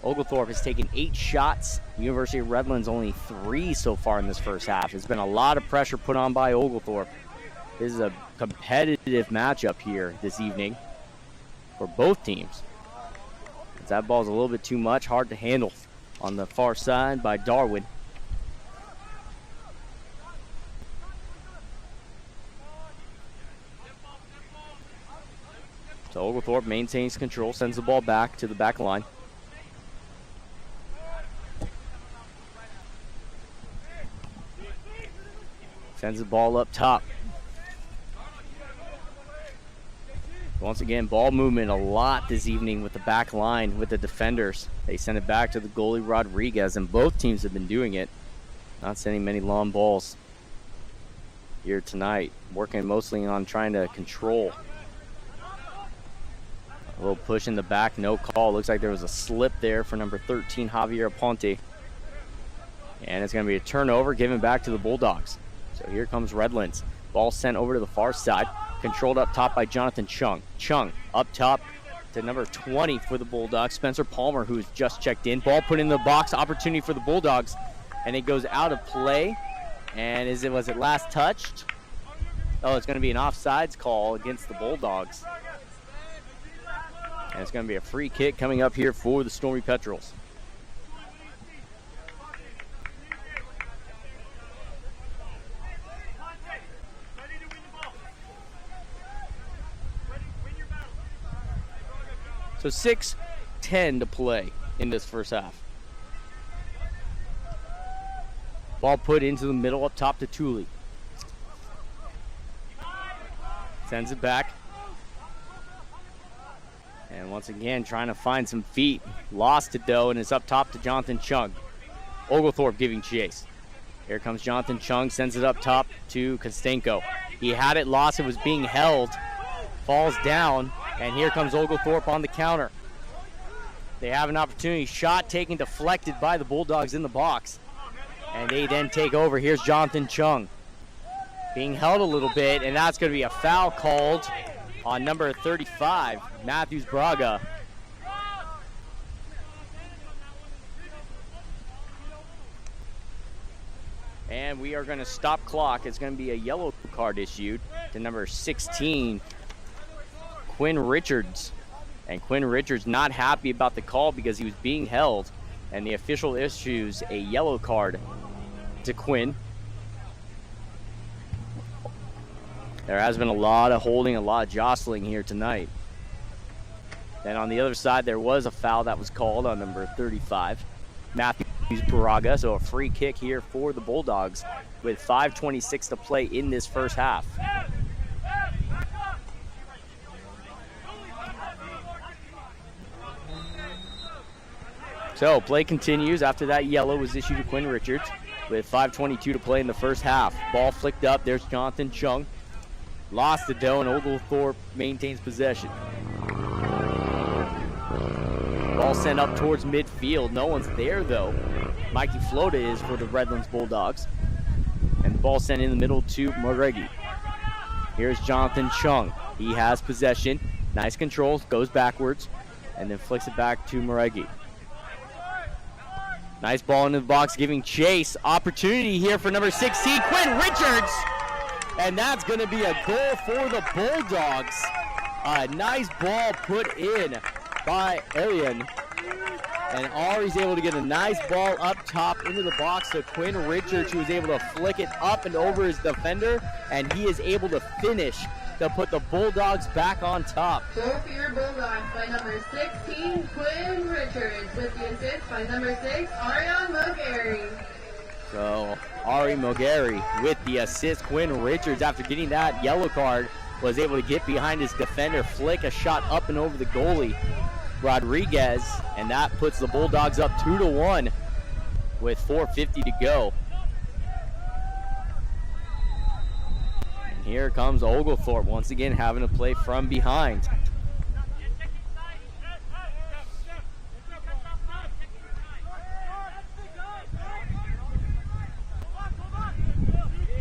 Speaker 2: Oglethorpe has taken 8 shots. University of Redlands only 3 so far in this first half. There's been a lot of pressure put on by Oglethorpe. This is a competitive matchup here this evening for both teams. That ball's a little bit too much, hard to handle on the far side by Darwin. So Oglethorpe maintains control, sends the ball back to the back line. Sends the ball up top. Once again, ball movement a lot this evening with the back line, with the defenders. They send it back to the goalie, Rodriguez, and both teams have been doing it. Not sending many long balls here tonight. Working mostly on trying to control. A little push in the back, no call. Looks like there was a slip there for number 13, Javier Aponte. And it's going to be a turnover given back to the Bulldogs. So here comes Redlands. Ball sent over to the far side. Controlled up top by Jonathan Chung. Chung up top to number 20 for the Bulldogs. Spencer Palmer, who's just checked in. Ball put in the box. Opportunity for the Bulldogs. And it goes out of play. And was it last touched? Oh, it's going to be an offsides call against the Bulldogs. And it's going to be a free kick coming up here for the Stormy Petrels. So 6:10 to play in this first half. Ball put into the middle up top to Tooley. Sends it back. And once again, trying to find some feet. Lost it though, and it's up top to Jonathan Chung. Oglethorpe giving chase. Here comes Jonathan Chung, sends it up top to Kostenko. He had it lost, it was being held. Falls down. And here comes Oglethorpe on the counter. They have an opportunity. Shot taken, deflected by the Bulldogs in the box. And they then take over. Here's Jonathan Chung. Being held a little bit, and that's going to be a foul called on number 35, Matthews Braga. And we are going to stop clock. It's going to be a yellow card issued to number 16, Quinn Richards. And Quinn Richards not happy about the call because he was being held, and the official issues a yellow card to Quinn. There has been a lot of holding, a lot of jostling here tonight. Then on the other side, there was a foul that was called on number 35, Matthews Braga. So a free kick here for the Bulldogs with 5:26 to play in this first half. So play continues after that yellow was issued to Quinn Richards with 5:22 to play in the first half. Ball flicked up. There's Jonathan Chung. Lost it though, and Oglethorpe maintains possession. Ball sent up towards midfield. No one's there though. Mikey Flota is for the Redlands Bulldogs. And the ball sent in the middle to Moregi. Here's Jonathan Chung. He has possession. Nice control. Goes backwards. And then flicks it back to Moregi. Nice ball into the box, giving chase. Opportunity here for number 16, Quinn Richards. And that's going to be a goal for the Bulldogs. A nice ball put in by Arian. And Ari's able to get a nice ball up top into the box to Quinn Richards, who was able to flick it up and over his defender, and he is able to finish to put the Bulldogs back on top.
Speaker 1: Goal for your Bulldogs by number 16, Quinn Richards, with the assist by number 6, Ariane Mogari.
Speaker 2: So Ari Mogari with the assist. Quinn Richards, after getting that yellow card, was able to get behind his defender, flick a shot up and over the goalie, Rodriguez, and that puts the Bulldogs up 2-1 with 4:50 to go. And here comes Oglethorpe once again having to play from behind.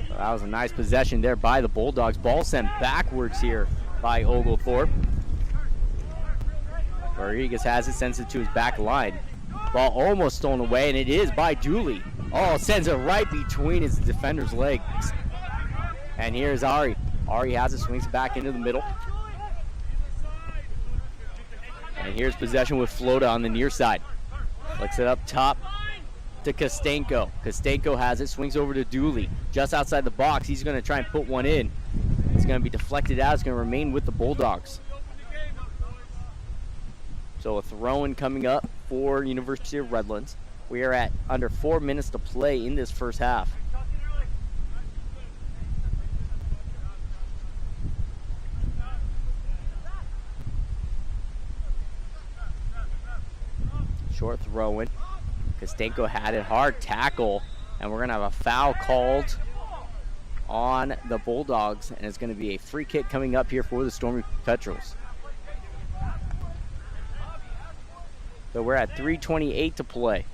Speaker 2: That was a nice possession there by the Bulldogs. Ball sent backwards here by Oglethorpe. Rodriguez has it, sends it to his back line. Ball almost stolen away, and it is by Dooley. Oh, sends it right between his defender's legs. And here's Ari. Ari has it, swings back into the middle. And here's possession with Flota on the near side. Flicks it up top to Kostenko. Kostenko has it, swings over to Dooley. Just outside the box, he's going to try and put one in. It's going to be deflected out. It's going to remain with the Bulldogs. So a throw-in coming up for University of Redlands. We are at under 4 minutes to play in this first half. Short throw-in. Kostenko had it, hard tackle, and we're going to have a foul called on the Bulldogs, and it's going to be a free kick coming up here for the Stormy Petrels. So we're at 3:28 to play.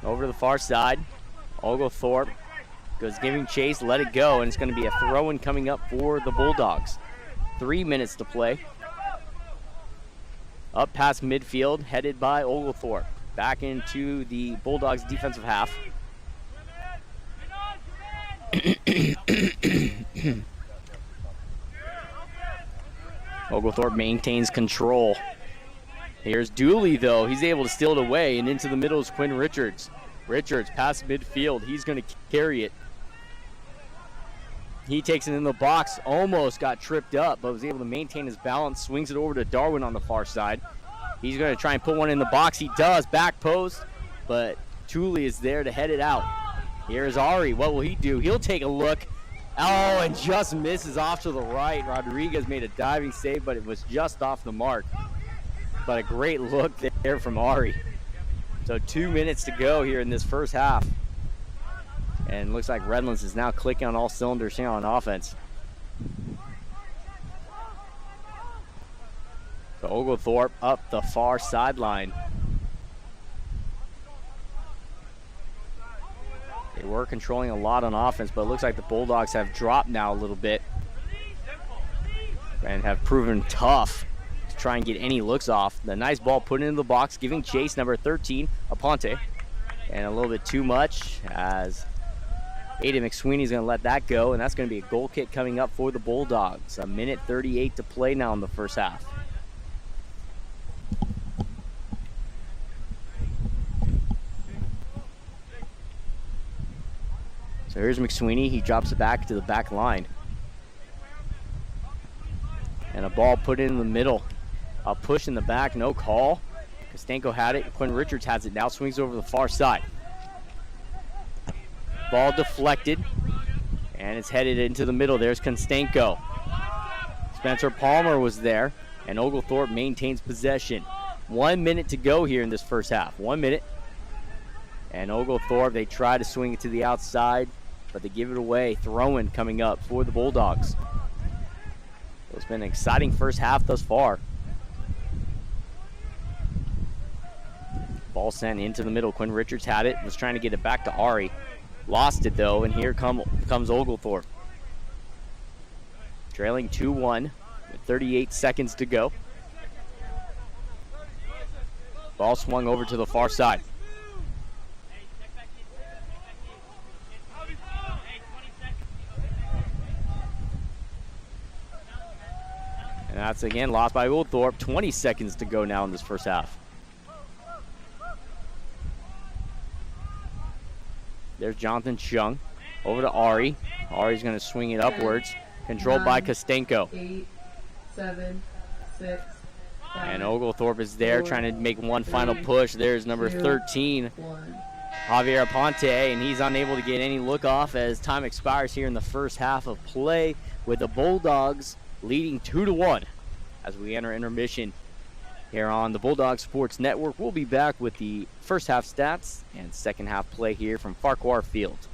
Speaker 2: Over to the far side, Oglethorpe goes giving chase, let it go, and it's going to be a throw-in coming up for the Bulldogs. 3 minutes to play. Up past midfield, headed by Oglethorpe. Back into the Bulldogs' defensive half. Oglethorpe maintains control. Here's Dooley, though. He's able to steal it away, and into the middle is Quinn Richards. Richards past midfield. He's going to carry it. He takes it in the box, almost got tripped up, but was able to maintain his balance, swings it over to Darwin on the far side. He's going to try and put one in the box. He does, back post, but Dooley is there to head it out. Here's Ari. What will he do? He'll take a look. Oh, and just misses off to the right. Rodriguez made a diving save, but it was just off the mark. But a great look there from Ari. So 2 minutes to go here in this first half. And looks like Redlands is now clicking on all cylinders here on offense. So Oglethorpe up the far sideline. They were controlling a lot on offense, but it looks like the Bulldogs have dropped now a little bit and have proven tough to try and get any looks off. The nice ball put into the box, giving chase, number 13, Aponte. And a little bit too much as Aiden McSweeney is going to let that go, and that's going to be a goal kick coming up for the Bulldogs. 1:38 to play now in the first half. So here's McSweeney. He drops it back to the back line. And a ball put in the middle. A push in the back, no call. Kostenko had it. Quinn Richards has it now. Swings over the far side. Ball deflected. And it's headed into the middle. There's Kostenko. Spencer Palmer was there. And Oglethorpe maintains possession. 1 minute to go here in this first half. 1 minute. And Oglethorpe, they try to swing it to the outside, but they give it away. Throw-in coming up for the Bulldogs. So it's been an exciting first half thus far. Ball sent into the middle. Quinn Richards had it, was trying to get it back to Ari. Lost it though, and here comes Oglethorpe. Trailing 2-1 with 38 seconds to go. Ball swung over to the far side. And that's again lost by Oglethorpe. 20 seconds to go now in this first half. There's Jonathan Chung. Over to Ari. Ari's going to swing it upwards. Controlled by Kostenko.
Speaker 1: 8, 7, 6, 5,
Speaker 2: And Oglethorpe is there
Speaker 1: 4,
Speaker 2: trying to make one final
Speaker 1: 3,
Speaker 2: push. There's number
Speaker 1: 2,
Speaker 2: 13,
Speaker 1: 1.
Speaker 2: Javier Aponte, and he's unable to get any look off as time expires here in the first half of play, with the Bulldogs leading 2-1 as we enter intermission here on the Bulldog Sports Network. We'll be back with the first half stats and second half play here from Farquhar Field.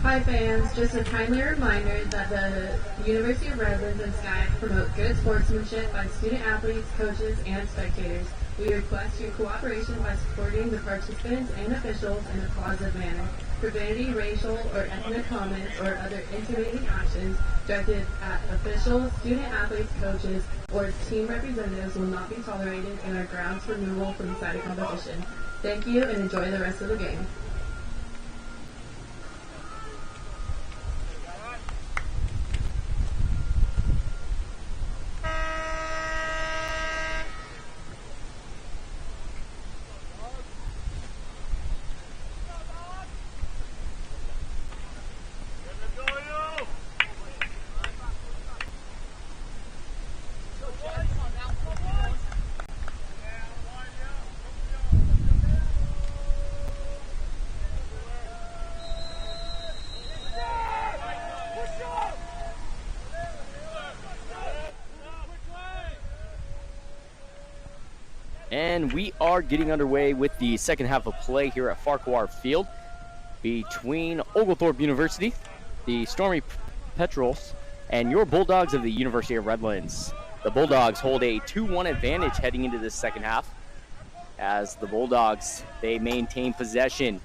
Speaker 1: Hi fans, just a kindly reminder that the University of Redlands and SCAC promote good sportsmanship by student athletes, coaches, and spectators. We request your cooperation by supporting the participants and officials in a positive manner. Profanity, racial, or ethnic comments or other intimidating actions directed at officials, student athletes, coaches, or team representatives will not be tolerated and are grounds for removal from the side of competition. Thank you and enjoy the rest of the game.
Speaker 2: And we are getting underway with the second half of play here at Farquhar Field between Oglethorpe University, the Stormy Petrels, and your Bulldogs of the University of Redlands. The Bulldogs hold a 2-1 advantage heading into this second half as the Bulldogs, they maintain possession.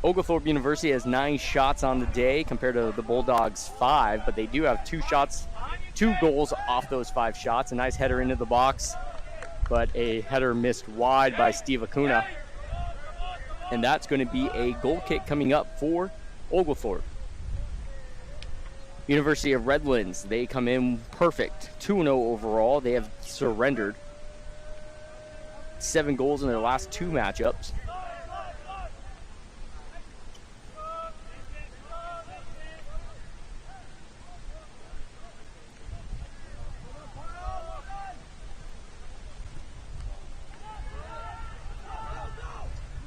Speaker 2: Oglethorpe University has 9 shots on the day compared to the Bulldogs 5, but they do have 2 goals off those 5 shots. A nice header into the box, but a header missed wide by Steve Acuna. And that's going to be a goal kick coming up for Oglethorpe. University of Redlands, they come in perfect, 2-0 overall. They have surrendered 7 goals in their last 2 matchups.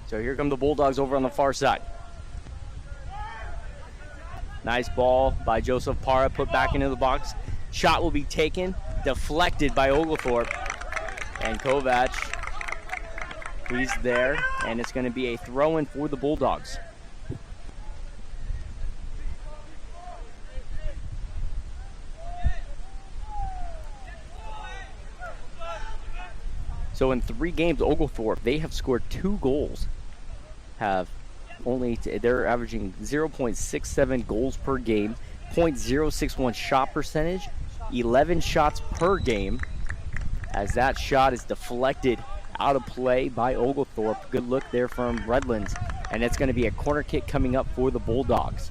Speaker 2: So here come the Bulldogs over on the far side. Nice ball by Joseph Parra, put back into the box. Shot will be taken, deflected by Oglethorpe. And Kovac, he's there, and it's going to be a throw-in for the Bulldogs. So in 3 games, Oglethorpe, they have scored 2 goals. They're averaging 0.67 goals per game, 0.061 shot percentage, 11 shots per game, as that shot is deflected out of play by Oglethorpe. Good look there from Redlands, and it's going to be a corner kick coming up for the Bulldogs.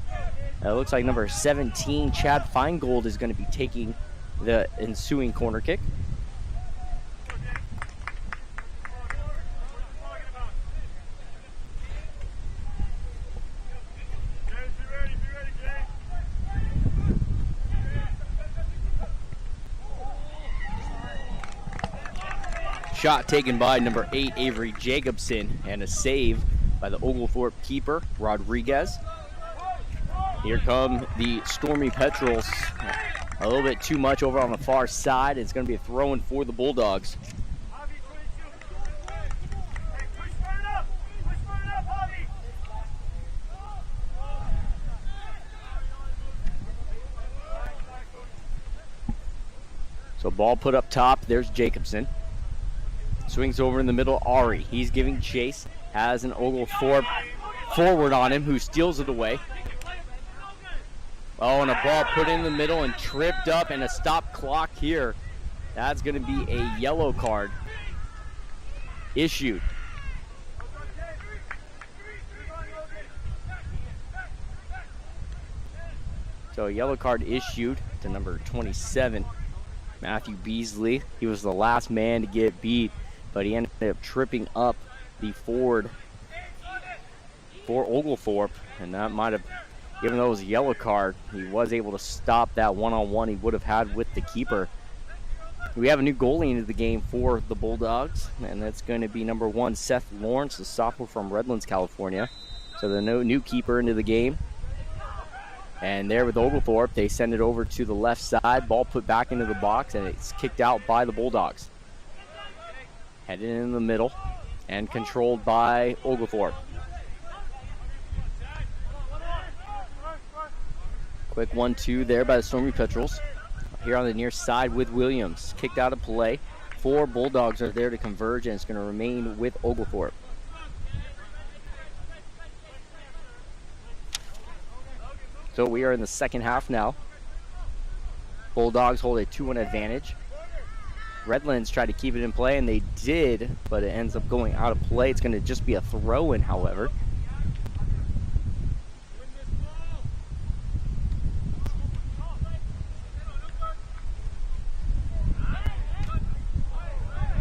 Speaker 2: It looks like number 17, Chad Feingold, is going to be taking the ensuing corner kick. Shot taken by number 8, Avery Jacobson, and a save by the Oglethorpe keeper, Rodriguez. Here come the Stormy Petrels. A little bit too much over on the far side. It's going to be a throw-in for the Bulldogs. So ball put up top. There's Jacobson. Swings over in the middle, Ari. He's giving chase. Has an Oglethorpe forward on him who steals it away. Oh, and a ball put in the middle and tripped up, and a stop clock here. That's going to be a yellow card issued. So a yellow card issued to number 27, Matthew Beasley. He was the last man to get beat, but he ended up tripping up the forward for Oglethorpe, and that might have, even though it was a yellow card, he was able to stop that one-on-one he would have had with the keeper. We have a new goalie into the game for the Bulldogs, and that's going to be number 1, Seth Lawrence, the sophomore from Redlands, California. So the new keeper into the game. And there with Oglethorpe, they send it over to the left side. Ball put back into the box, and it's kicked out by the Bulldogs. Headed in the middle and controlled by Oglethorpe. Quick 1-2 there by the Stormy Petrels. Here on the near side with Williams. Kicked out of play. 4 Bulldogs are there to converge, and it's going to remain with Oglethorpe. So we are in the second half now. Bulldogs hold a 2-1 advantage. Redlands tried to keep it in play, and they did, but it ends up going out of play. It's going to just be a throw-in, however.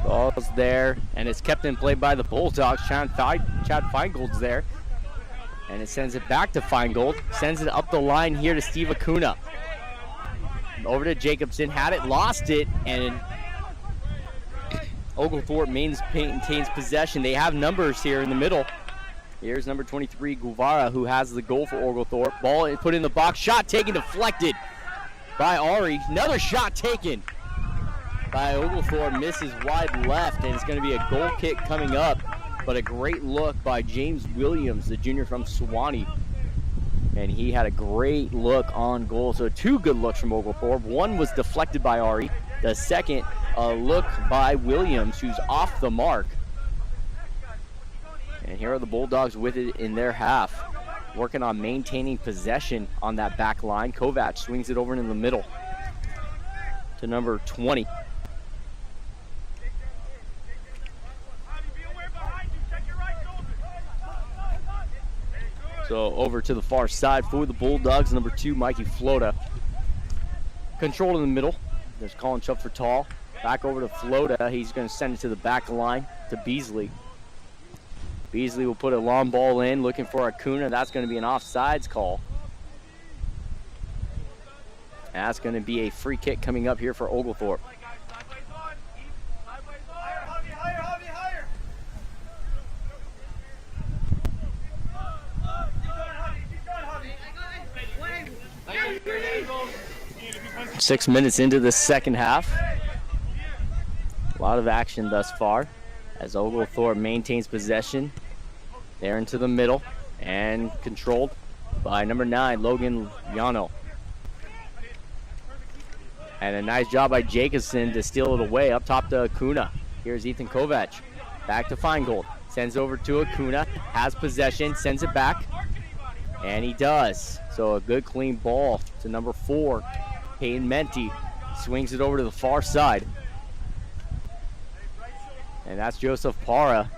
Speaker 2: Ball's there, and it's kept in play by the Bulldogs. Chad Feingold's there, and it sends it back to Feingold. Sends it up the line here to Steve Acuna. Over to Jacobson, had it, lost it, and Oglethorpe maintains possession. They have numbers here in the middle. Here's number 23, Guevara, who has the goal for Oglethorpe. Ball put in the box, shot taken, deflected by Ari. Another shot taken by Oglethorpe, misses wide left, and it's going to be a goal kick coming up, but a great look by James Williams, the junior from Sewanee. And he had a great look on goal. So 2 good looks from Oglethorpe. One was deflected by Ari. The second, a look by Williams, who's off the mark. And here are the Bulldogs with it in their half, working on maintaining possession on that back line. Kovac swings it over in the middle to number 20. So over to the far side for the Bulldogs, number 2, Mikey Flota. Control in the middle. There's Colin Chupfer-Tall. Back over to Flota. He's going to send it to the back line to Beasley. Beasley will put a long ball in, looking for Acuna. That's going to be an offsides call. And that's going to be a free kick coming up here for Oglethorpe. Six minutes into the second half. A lot of action thus far as Oglethorpe maintains possession. There into the middle and controlled by number 9, Logan Llano. And a nice job by Jacobson to steal it away up top to Acuna. Here's Ethan Kovac. Back to Feingold. Sends over to Acuna. Has possession. Sends it back. And he does. So a good clean ball to number 4. Payne Menti swings it over to the far side. And that's Joseph Parra.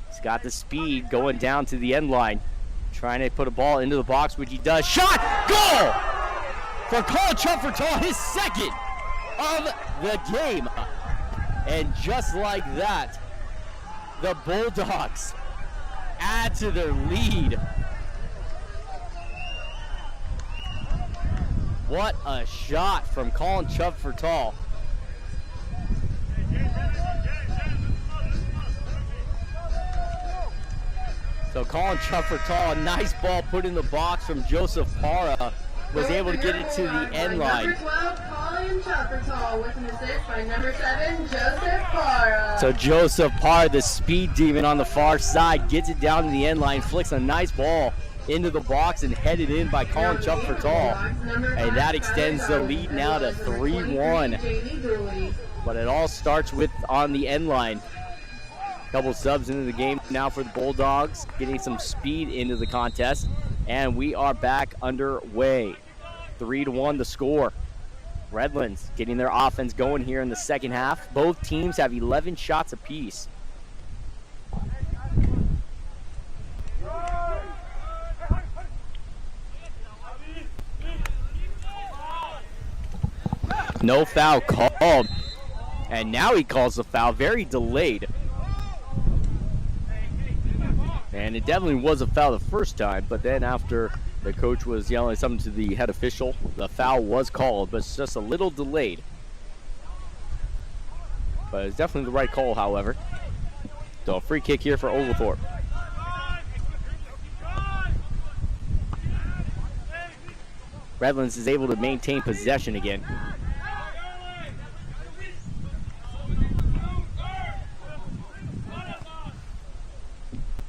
Speaker 2: He's got the speed going down to the end line. Trying to put a ball into the box, which he does. Shot! Goal! For Colin Chupfer-Tall, his second of the game. And just like that, the Bulldogs add to their lead. What a shot from Colin Chupfer-Tall. So Colin Chupfer-Tall, a nice ball put in the box from Joseph Parra, was able to get it to the end line.
Speaker 1: Number 12, Colin Chupfer-Tall with an assist by number 7, Joseph Parra.
Speaker 2: So Joseph Parra, the speed demon on the far side, gets it down to the end line, flicks a nice ball into the box and headed in by Colin Chupfer-Tall. And that extends the lead now to 3-1. But it all starts with on the end line. Couple subs into the game now for the Bulldogs, getting some speed into the contest. And we are back underway. 3-1 the score. Redlands getting their offense going here in the second half. Both teams have 11 shots apiece. No foul called. And now he calls the foul, very delayed. And it definitely was a foul the first time, but then after the coach was yelling something to the head official, the foul was called, but it's just a little delayed. But it's definitely the right call, however. So a free kick here for Oglethorpe. Redlands is able to maintain possession again.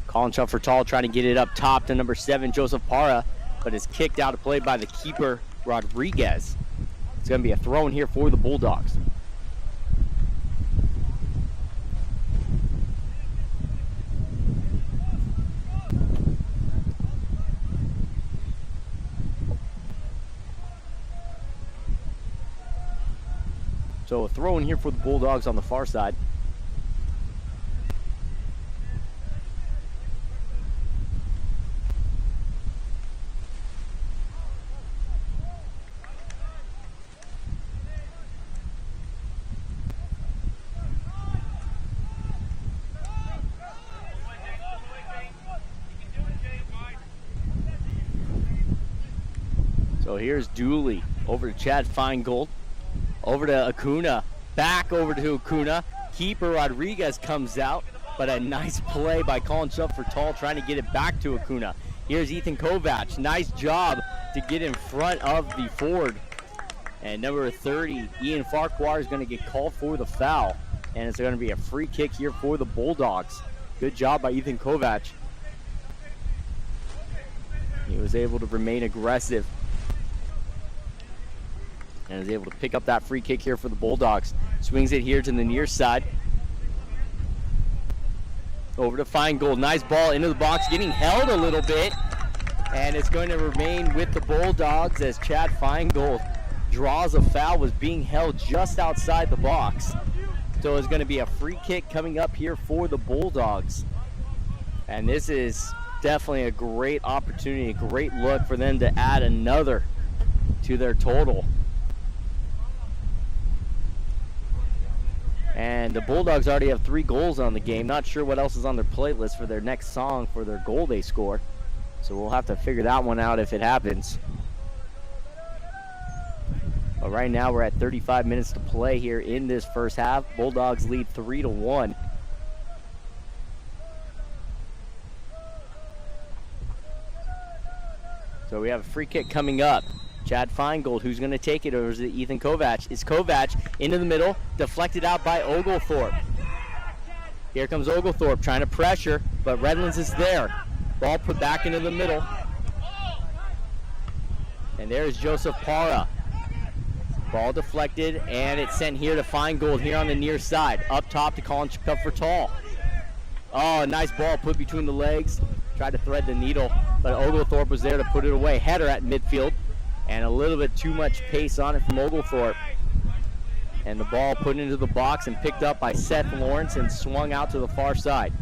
Speaker 2: Colin Chupfer-Tall trying to get it up top to number 7, Joseph Parra, but is kicked out of play by the keeper, Rodriguez. It's going to be a throw in here for the Bulldogs. So a throw in here for the Bulldogs on the far side. So here's Dooley over to Chad Feingold. Over to Acuna, back over to Acuna. Keeper Rodriguez comes out, but a nice play by Colin Shuffler-Tall trying to get it back to Acuna. Here's Ethan Kovac. Nice job to get in front of the forward. And number 30, Ian Farquhar, is going to get called for the foul. And it's going to be a free kick here for the Bulldogs. Good job by Ethan Kovac. He was able to remain aggressive and is able to pick up that free kick here for the Bulldogs. Swings it here to the near side. Over to Feingold. Nice ball into the box, getting held a little bit. And it's going to remain with the Bulldogs as Chad Feingold draws a foul, was being held just outside the box. So it's going to be a free kick coming up here for the Bulldogs. And this is definitely a great opportunity, a great look for them to add another to their total. And the Bulldogs already have 3 goals on the game. Not sure what else is on their playlist for their next song for their goal they score. So we'll have to figure that one out if it happens. But right now we're at 35 minutes to play here in this first half. Bulldogs lead 3-1. So we have a free kick coming up. Chad Feingold, who's going to take it over to Ethan Kovac. It's Kovac into the middle, deflected out by Oglethorpe. Here comes Oglethorpe trying to pressure, but Redlands is there. Ball put back into the middle. And there's Joseph Parra. Ball deflected, and it's sent here to Feingold here on the near side. Up top to Colin Shuffler-Tall. Oh, nice ball put between the legs. Tried to thread the needle, but Oglethorpe was there to put it away. Header at midfield. And a little bit too much pace on it from Oglethorpe. And the ball put into the box and picked up by Seth Lawrence and swung out to the far side.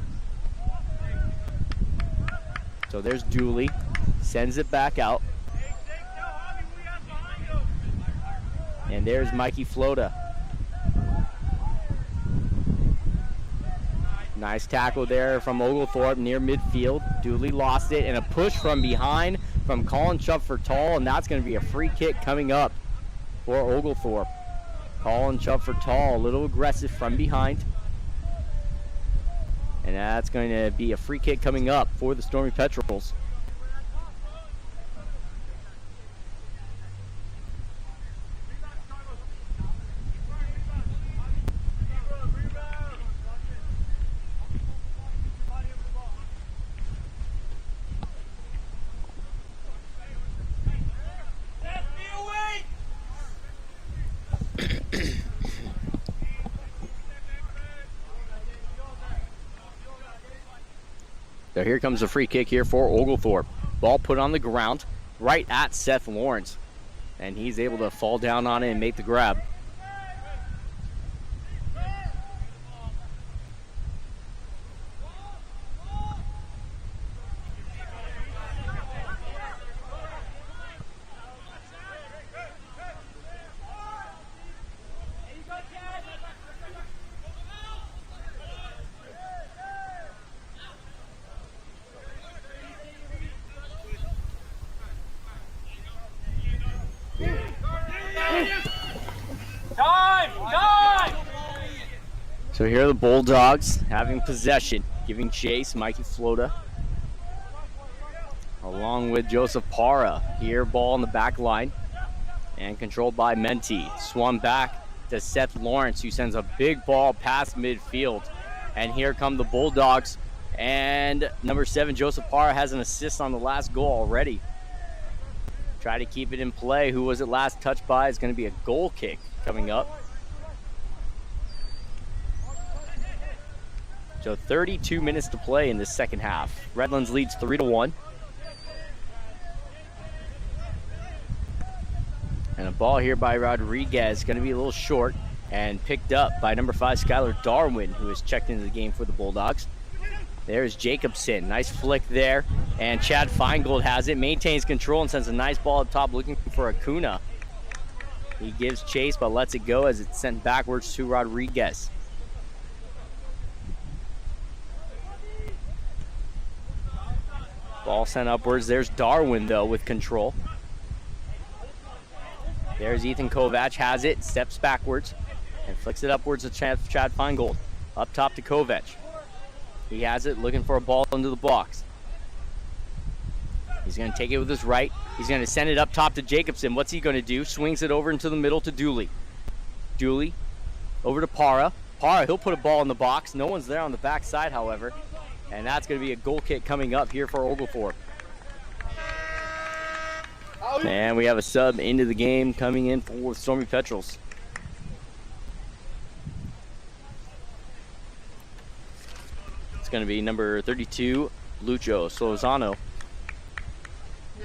Speaker 2: So there's Dooley. Sends it back out. And there's Mikey Flota. Nice tackle there from Oglethorpe near midfield. Dooley lost it, and a push from behind from Colin Shuffler-Tall, and that's going to be a free kick coming up for Oglethorpe. Colin Shuffler-Tall, a little aggressive from behind. And that's going to be a free kick coming up for the Stormy Petrels. So here comes a free kick here for Oglethorpe. Ball put on the ground right at Seth Lawrence. And he's able to fall down on it and make the grab. So here are the Bulldogs having possession, giving chase. Mikey Flota along with Joseph Parra. Here, ball in the back line and controlled by Menti. Swung back to Seth Lawrence, who sends a big ball past midfield. And here come the Bulldogs. And number 7, Joseph Parra, has an assist on the last goal already. try to keep it in play. Who was it last touched by? Is going to be a goal kick coming up. So 32 minutes to play in the second half. Redlands leads 3-1. And a ball here by Rodriguez, going to be a little short, and picked up by number 5, Skylar Darwin, who is checked into the game for the Bulldogs. There's Jacobson, nice flick there, and Chad Feingold has it, maintains control and sends a nice ball up top looking for Acuna. He gives chase but lets it go as it's sent backwards to Rodriguez. Ball sent upwards. There's Darwin, though, with control. There's Ethan Kovac, has it, steps backwards, and flicks it upwards to Chad Feingold. Up top to Kovac. He has it, looking for a ball into the box. He's going to take it with his right. He's going to send it up top to Jacobson. What's he going to do? Swings it over into the middle to Dooley. Dooley over to Para. Para, he'll put a ball in the box. No one's there on the backside, however. And that's going to be a goal kick coming up here for Oglethorpe. And we have a sub into the game coming in for Stormy Petrels. It's going to be number 32, Lucho Solozano.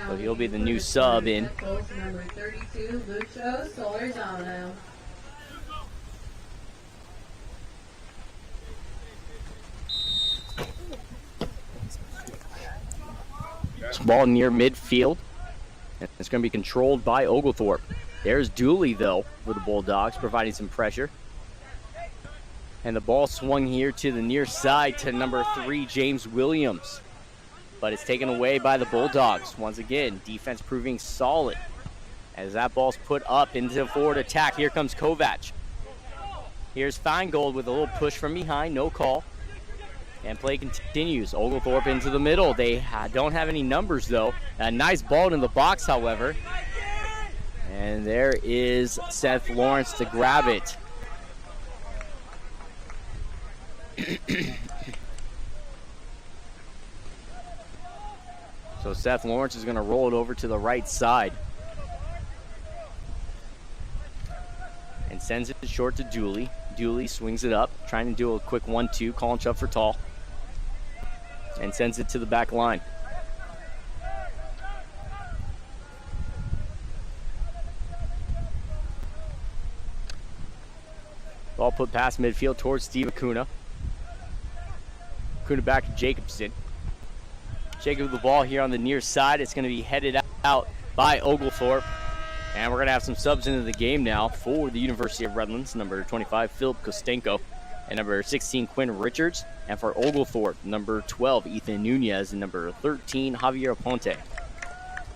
Speaker 2: So he'll be the new sub in.
Speaker 1: Number 32, Lucho Solozano.
Speaker 2: Ball near midfield. And it's going to be controlled by Oglethorpe. There's Dooley, though, for the Bulldogs, providing some pressure. And the ball swung here to the near side to number 3, James Williams. But it's taken away by the Bulldogs. Once again, defense proving solid. As that ball's put up into forward attack, here comes Kovac. Here's Feingold with a little push from behind, no call. And play continues. Oglethorpe into the middle. They don't have any numbers, though. A nice ball in the box, however. And there is Seth Lawrence to grab it. So Seth Lawrence is going to roll it over to the right side. And sends it short to Dooley. Dooley swings it up, trying to do a quick 1-2, calling shove for tall. And sends it to the back line. Ball put past midfield towards Steve Acuna. Acuna back to Jacobson. Jacob with the ball here on the near side. It's going to be headed out by Oglethorpe. And we're going to have some subs into the game now for the University of Redlands. Number 25, Philip Kostenko. And number 16, Quinn Richards. And for Oglethorpe, number 12, Ethan Nunez. And number 13, Javier Aponte.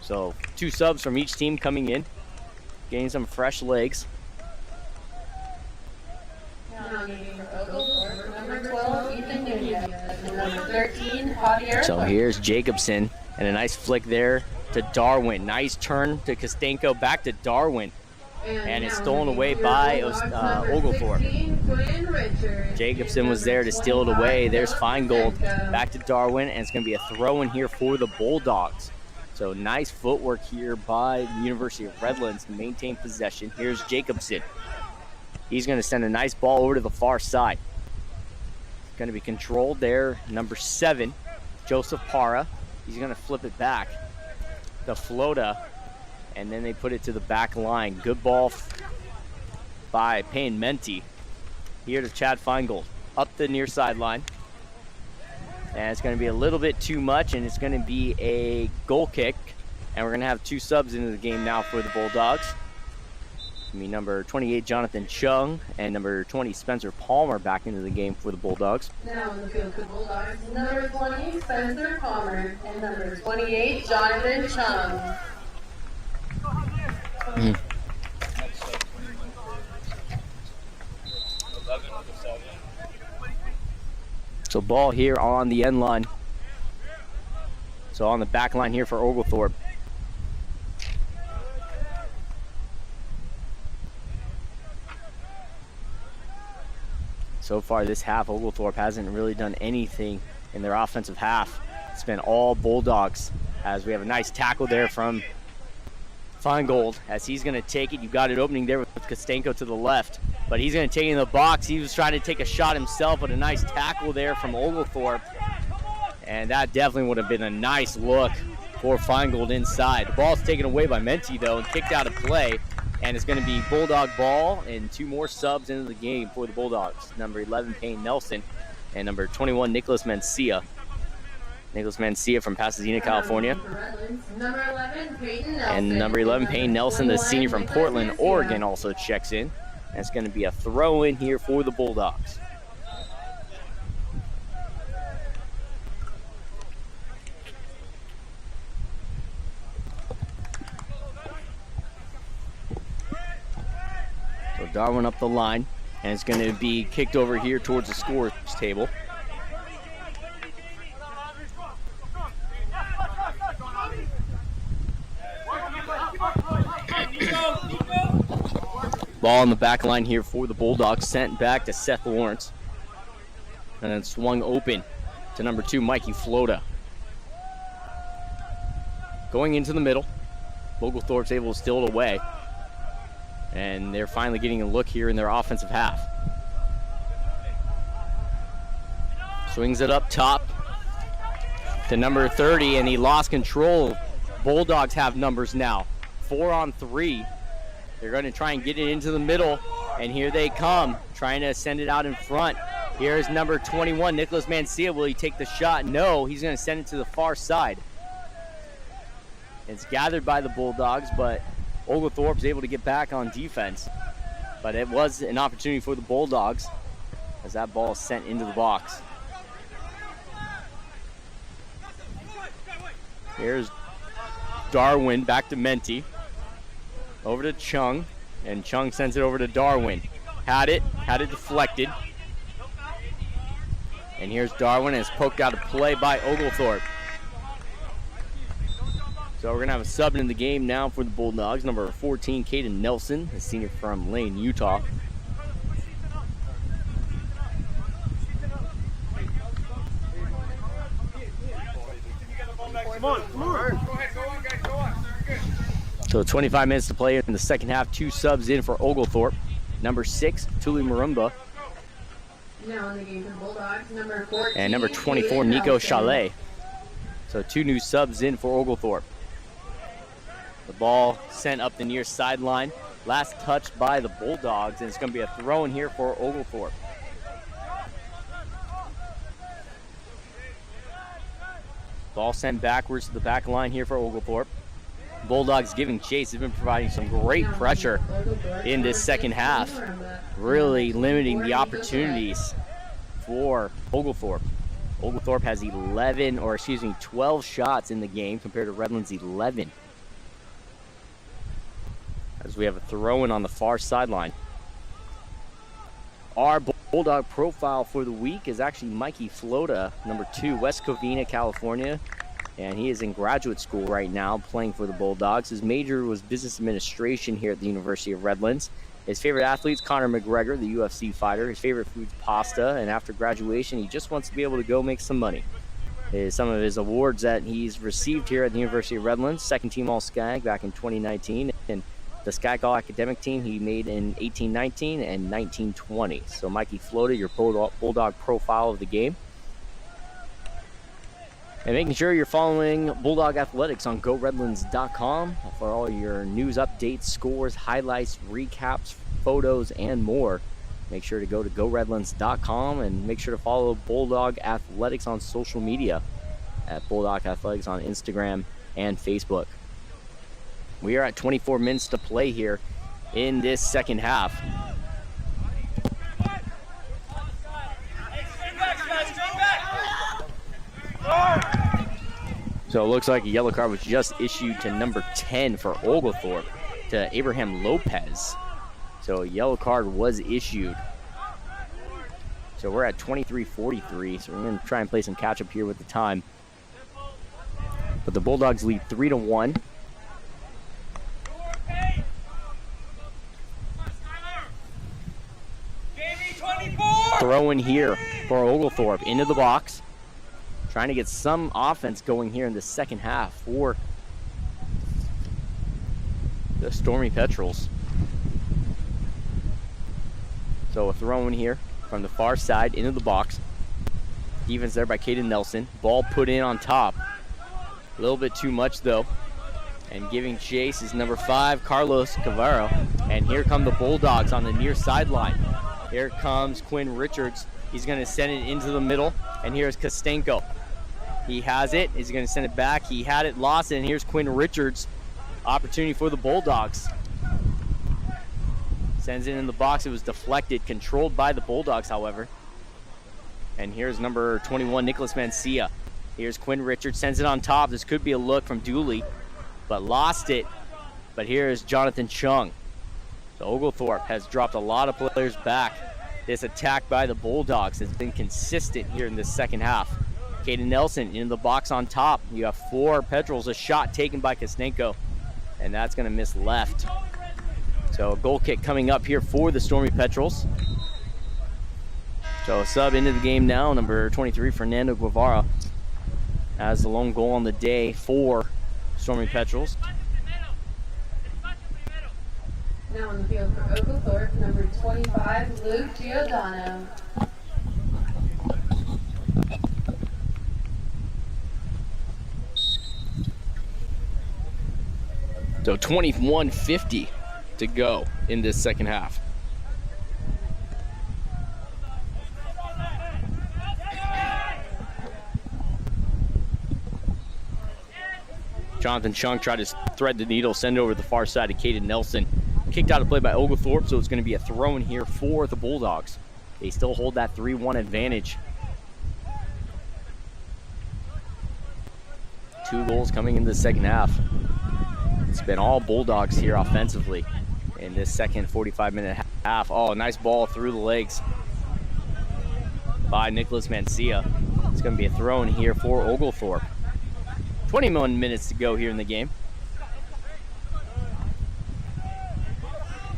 Speaker 2: So 2 subs from each team coming in. Getting some fresh legs.
Speaker 1: Number 12, Ethan Nunez. And number 13, Javier.
Speaker 2: So here's Jacobson. And a nice flick there to Darwin. Nice turn to Kostenko, back to Darwin. And it's stolen away by Oglethorpe. Jacobson was there to steal it away. There's Feingold, back to Darwin, and it's going to be a throw in here for the Bulldogs. So nice footwork here by the University of Redlands to maintain possession. Here's Jacobson. He's going to send a nice ball over to the far side. It's going to be controlled there. Number 7, Joseph Para. He's going to flip it back. The Flota. And then they put it to the back line. Good ball by Payne Menti. Here to Chad Feingold. Up the near sideline. And it's going to be a little bit too much, and it's going to be a goal kick. And we're going to have 2 subs into the game now for the Bulldogs. Number 28, Jonathan Chung, and number 20, Spencer Palmer, back into the game for the Bulldogs.
Speaker 1: Now in the field for the Bulldogs, number 20, Spencer Palmer, and number 28, Jonathan Chung.
Speaker 2: So ball here on the end line. So on the back line here for Oglethorpe. So far this half, Oglethorpe hasn't really done anything in their offensive half. It's been all Bulldogs, as we have a nice tackle there from Feingold, as he's going to take it. You got it opening there with Kostenko to the left, but he's going to take it in the box. He was trying to take a shot himself, but a nice tackle there from Oglethorpe. And that definitely would have been a nice look for Feingold inside. The ball's taken away by Menti, though, and kicked out of play. And it's going to be Bulldog ball and 2 more subs into the game for the Bulldogs. Number 11, Payne Nelson, and number 21, Nicholas Mencia. Nicholas Mencia from Pasadena, California.
Speaker 1: Number 11, Peyton Nelson.
Speaker 2: And number 11, Payne Nelson, the senior from Portland, Oregon, also checks in. And it's going to be a throw in here for the Bulldogs. So Darwin up the line, and it's going to be kicked over here towards the scorer's table. Ball on the back line here for the Bulldogs, sent back to Seth Lawrence. And then swung open to number 2, Mikey Flota. Going into the middle. Oglethorpe's able to steal it away. And they're finally getting a look here in their offensive half. Swings it up top to number 30, and he lost control. Bulldogs have numbers now. 4-on-3. They're going to try and get it into the middle, and here they come, trying to send it out in front. Here's number 21, Nicholas Mencia. Will he take the shot? No, he's going to send it to the far side. It's gathered by the Bulldogs, but Oglethorpe's able to get back on defense. But it was an opportunity for the Bulldogs as that ball is sent into the box. Here's Darwin back to Menti. Over to Chung, and Chung sends it over to Darwin. Had it deflected. And here's Darwin, and it's poked out of play by Oglethorpe. So we're going to have a sub in the game now for the Bulldogs. Number 14, Caden Nelson, a senior from Lane, Utah.
Speaker 3: Come on. Go ahead, go on, guys, go on. Good.
Speaker 2: So 25 minutes to play in the second half. 2 subs in for Oglethorpe. Number 6, Tuli Marumba.
Speaker 1: Now in the game for the Bulldogs, number 14.
Speaker 2: And number 24, Nico Chalet. So 2 new subs in for Oglethorpe. The ball sent up the near sideline. Last touch by the Bulldogs, and it's going to be a throw in here for Oglethorpe. Ball sent backwards to the back line here for Oglethorpe. Bulldogs giving chase. They've been providing some great pressure in this second half, really limiting the opportunities for Oglethorpe. Oglethorpe has 12 shots in the game compared to Redlands 11. As we have a throw-in on the far sideline. Our Bulldog profile for the week is actually Mikey Flota, number 2, West Covina, California. And he is in graduate school right now playing for the Bulldogs. His major was business administration here at the University of Redlands. His favorite athlete's Conor McGregor, the UFC fighter. His favorite food's pasta. And after graduation, he just wants to be able to go make some money. Some of his awards that he's received here at the University of Redlands: second team All-SCAG back in 2019. And the SCAG All-Academic team he made in 18-19 and 19-20. So Mikey Flota, your Bulldog profile of the game. And making sure you're following Bulldog Athletics on GoRedlands.com for all your news updates, scores, highlights, recaps, photos, and more. Make sure to go to GoRedlands.com and make sure to follow Bulldog Athletics on social media at Bulldog Athletics on Instagram and Facebook. We are at 24 minutes to play here in this second half. So it looks like a yellow card was just issued to number 10 for Oglethorpe, to Abraham Lopez. So a yellow card was issued. So we're at 23:43. So we're going to try and play some catch up here with the time. But the Bulldogs lead 3-1. Throw in here for Oglethorpe into the box. Trying to get some offense going here in the second half for the Stormy Petrels. So a throw in here from the far side into the box. Defense there by Caden Nelson. Ball put in on top. A little bit too much though. And giving chase is number 5, Carlos Cavaro. And here come the Bulldogs on the near sideline. Here comes Quinn Richards. He's going to send it into the middle. And here's Kostenko. He has it. He's going to send it back. He had it, lost it. And here's Quinn Richards. Opportunity for the Bulldogs. Sends it in the box. It was deflected, controlled by the Bulldogs, however. And here's number 21, Nicholas Mancia. Here's Quinn Richards. Sends it on top. This could be a look from Dooley, but lost it. But here is Jonathan Chung. So Oglethorpe has dropped a lot of players back. This attack by the Bulldogs has been consistent here in this second half. Caden Nelson in the box on top. You have 4 Petrels. A shot taken by Kostenko, and that's going to miss left. So a goal kick coming up here for the Stormy Petrels. So a sub into the game now, number 23, Fernando Guevara, has the lone goal on the day for Stormy Petrels.
Speaker 1: Now on the field for Oglethorpe, number 25, Luke Giordano.
Speaker 2: So 21:50 to go in this second half. Jonathan Chung tried to thread the needle, send over the far side to Caden Nelson. Kicked out of play by Oglethorpe, so it's going to be a throw in here for the Bulldogs. They still hold that 3-1 advantage. 2 goals coming in the second half. It's been all Bulldogs here offensively in this second 45-minute half. Oh, nice ball through the legs by Nicholas Mancia. It's going to be a throw in here for Oglethorpe. 21 minutes to go here in the game.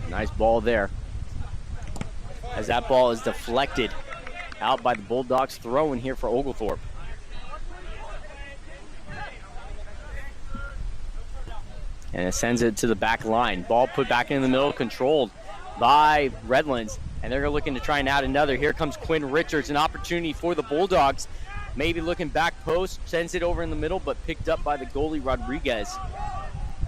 Speaker 2: Nice ball there. As that ball is deflected out by the Bulldogs, throw in here for Oglethorpe. And it sends it to the back line. Ball put back in the middle, controlled by Redlands. And they're looking to try and add another. Here comes Quinn Richards, an opportunity for the Bulldogs. Maybe looking back post, sends it over in the middle, but picked up by the goalie Rodriguez.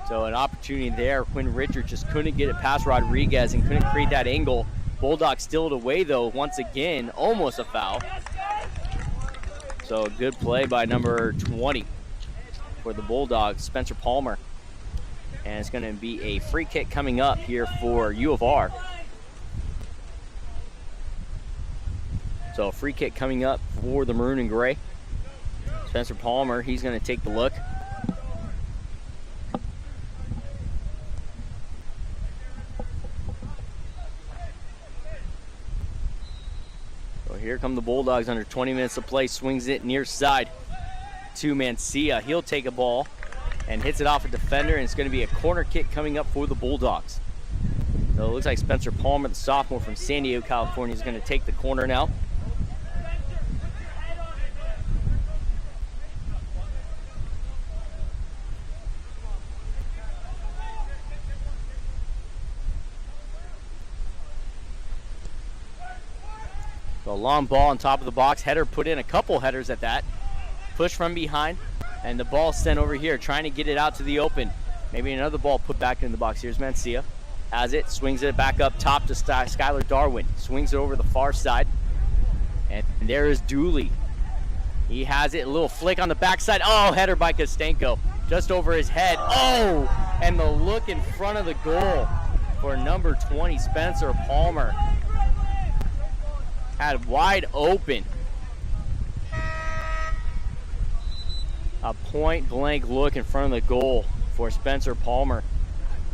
Speaker 2: So an opportunity there. Quinn Richards just couldn't get it past Rodriguez and couldn't create that angle. Bulldogs steal it away though, once again, almost a foul. So a good play by number 20 for the Bulldogs, Spencer Palmer. And it's going to be a free kick coming up here for U of R. So a free kick coming up for the Maroon and Gray. Spencer Palmer, he's going to take the look. So here come the Bulldogs under 20 minutes of play. Swings it near side to Mancia. He'll take a ball and hits it off a defender, and it's going to be a corner kick coming up for the Bulldogs. So it looks like Spencer Palmer, the sophomore from San Diego, California, is going to take the corner now. So a long ball on top of the box. Header put in, a couple headers at that. Push from behind, and the ball sent over here, trying to get it out to the open. Maybe another ball put back in the box. Here's Mancia. Has it, swings it back up top to Skylar Darwin. Swings it over the far side. And there is Dooley. He has it, a little flick on the backside. Oh, header by Kostenko. Just over his head. Oh, and the look in front of the goal for number 20, Spencer Palmer. Had wide open. A point blank look in front of the goal for Spencer Palmer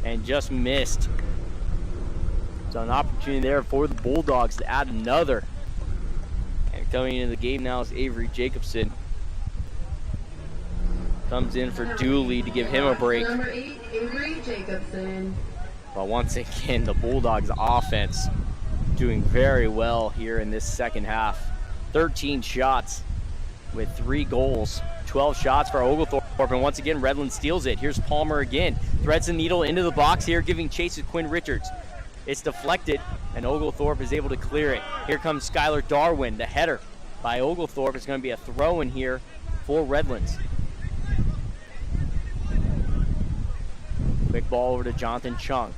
Speaker 2: and just missed. So an opportunity there for the Bulldogs to add another. And coming into the game now is Avery Jacobson. Comes in for Dooley to give him a break.
Speaker 1: Number 8, Avery Jacobson.
Speaker 2: But once again, the Bulldogs offense doing very well here in this second half. 13 shots with 3 goals. 12 shots for Oglethorpe, and once again, Redlands steals it. Here's Palmer again. Threads the needle into the box here, giving chase to Quinn Richards. It's deflected, and Oglethorpe is able to clear it. Here comes Skylar Darwin. The header by Oglethorpe is going to be a throw in here for Redlands. Quick ball over to Jonathan Chung.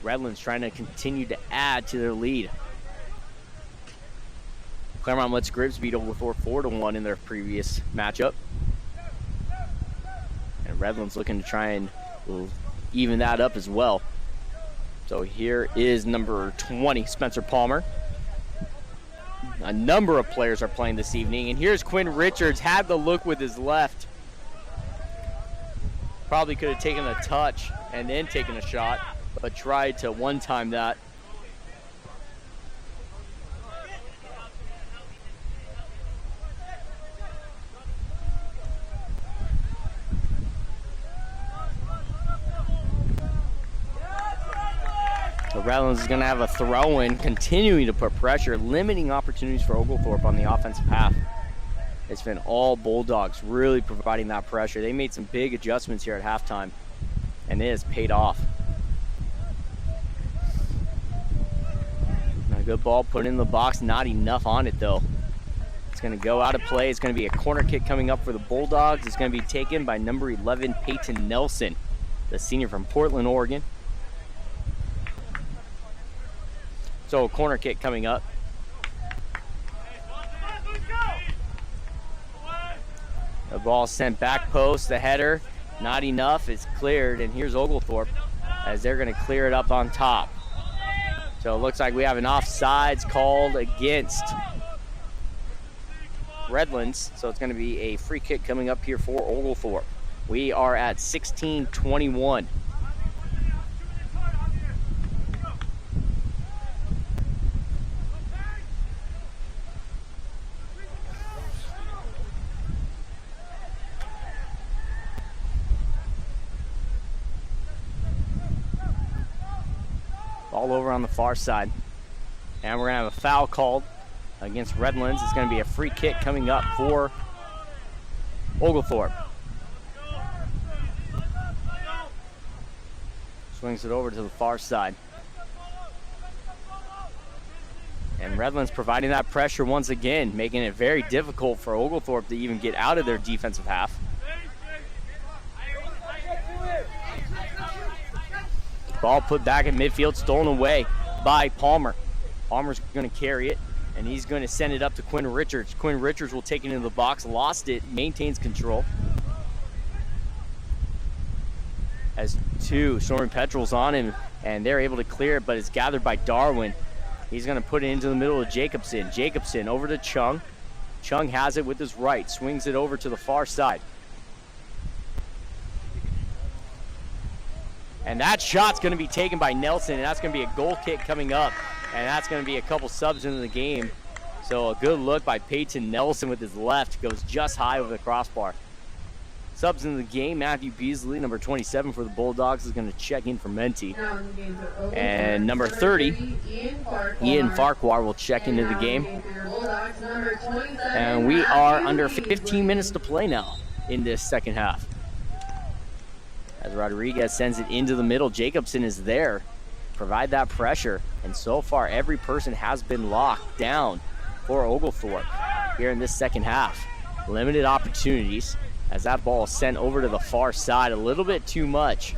Speaker 2: Redlands trying to continue to add to their lead. Claremont lets Gribbs beat Oglethorpe 4-1 in their previous matchup. And Redlands looking to try and even that up as well. So here is number 20, Spencer Palmer. A number of players are playing this evening. And here's Quinn Richards, had the look with his left. Probably could have taken a touch and then taken a shot, but tried to one-time that. So Redlands is going to have a throw-in, continuing to put pressure, limiting opportunities for Oglethorpe on the offensive half. It's been all Bulldogs really providing that pressure. They made some big adjustments here at halftime, and it has paid off. A good ball put in the box, not enough on it though. It's going to go out of play. It's going to be a corner kick coming up for the Bulldogs. It's going to be taken by number 11, Peyton Nelson, the senior from Portland, Oregon. So a corner kick coming up. The ball sent back post, the header, not enough, it's cleared, and here's Oglethorpe as they're going to clear it up on top. So it looks like we have an offsides called against Redlands, so it's going to be a free kick coming up here for Oglethorpe. We are at 16-21. All over on the far side. And we're going to have a foul called against Redlands. It's going to be a free kick coming up for Oglethorpe. Swings it over to the far side. And Redlands providing that pressure once again, making it very difficult for Oglethorpe to even get out of their defensive half. Ball put back in midfield, stolen away by Palmer. Palmer's going to carry it, and he's going to send it up to Quinn Richards. Quinn Richards will take it into the box, lost it, maintains control. Has 2 Stormy Petrels on him, and they're able to clear it, but it's gathered by Darwin. He's going to put it into the middle of Jacobson. Jacobson over to Chung. Chung has it with his right, swings it over to the far side. And that shot's going to be taken by Nelson, and that's going to be a goal kick coming up. And that's going to be a couple subs into the game. So a good look by Peyton Nelson with his left. Goes just high over the crossbar. Subs into the game, Matthew Beasley, number 27 for the Bulldogs, is going to check in for Menti. And number 30, Ian Farquhar, will check into the game. And we are under 15 minutes to play now in this second half. As Rodriguez sends it into the middle, Jacobson is there. Provide that pressure. And so far, every person has been locked down for Oglethorpe here in this second half. Limited opportunities as that ball is sent over to the far side. A little bit too much.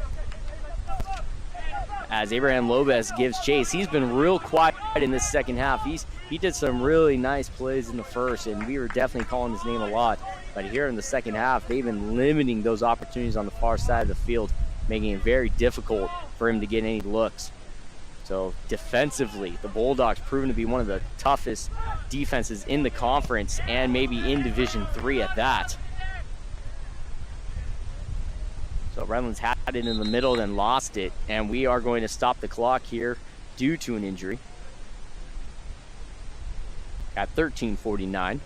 Speaker 2: As Abraham Lopez gives chase. He's been real quiet in this second half. He did some really nice plays in the first, and we were definitely calling his name a lot. But here in the second half, they've been limiting those opportunities on the far side of the field, making it very difficult for him to get any looks. So defensively, the Bulldogs proven to be one of the toughest defenses in the conference and maybe in Division III at that. So Redlands had it in the middle, then lost it, and we are going to stop the clock here due to an injury at 13:49.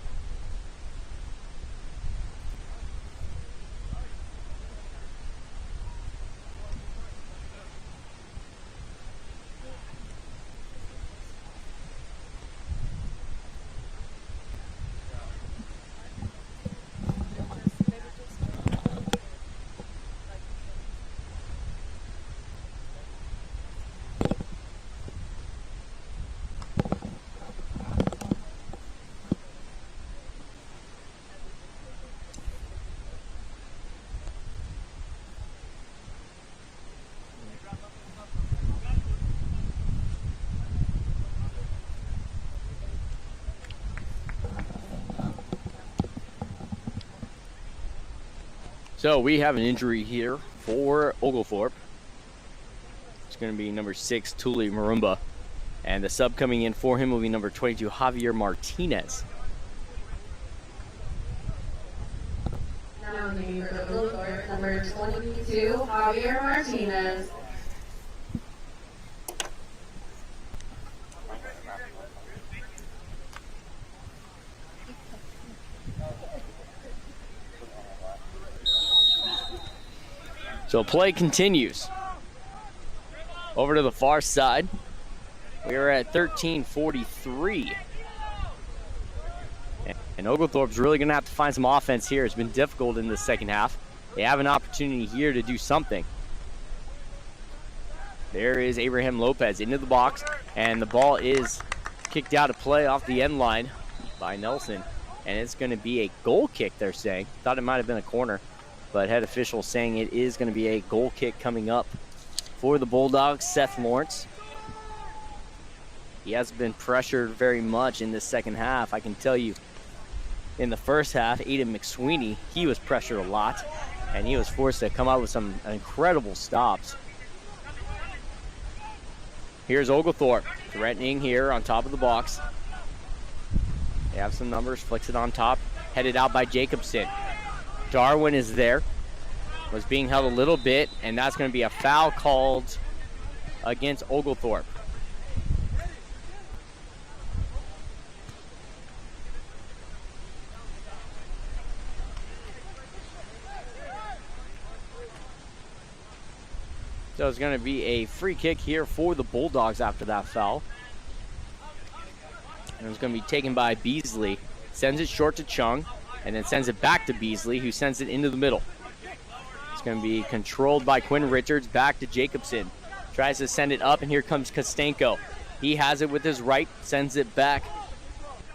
Speaker 2: So we have an injury here for Oglethorpe. It's going to be number 6, Tuli Marumba. And the sub coming in for him will be number 22, Javier Martinez.
Speaker 1: Now named for Oglethorpe, number 22, Javier Martinez.
Speaker 2: So play continues. Over to the far side. We are at 13:43. And Oglethorpe's really going to have to find some offense here. It's been difficult in the second half. They have an opportunity here to do something. There is Abraham Lopez into the box, and the ball is kicked out of play off the end line by Nelson. And it's going to be a goal kick, they're saying. Thought it might have been a corner, but head official saying it is going to be a goal kick coming up for the Bulldogs. Seth Lawrence. He hasn't been pressured very much in this second half. I can tell you, in the first half, Aiden McSweeney, he was pressured a lot, and he was forced to come out with some incredible stops. Here's Oglethorpe threatening here on top of the box. They have some numbers, flicks it on top, headed out by Jacobson. Darwin is there, was being held a little bit, and that's going to be a foul called against Oglethorpe. So it's going to be a free kick here for the Bulldogs after that foul. And it's going to be taken by Beasley. Sends it short to Chung, and then sends it back to Beasley, who sends it into the middle. It's going to be controlled by Quinn Richards, back to Jacobson. Tries to send it up, and here comes Kostenko. He has it with his right, sends it back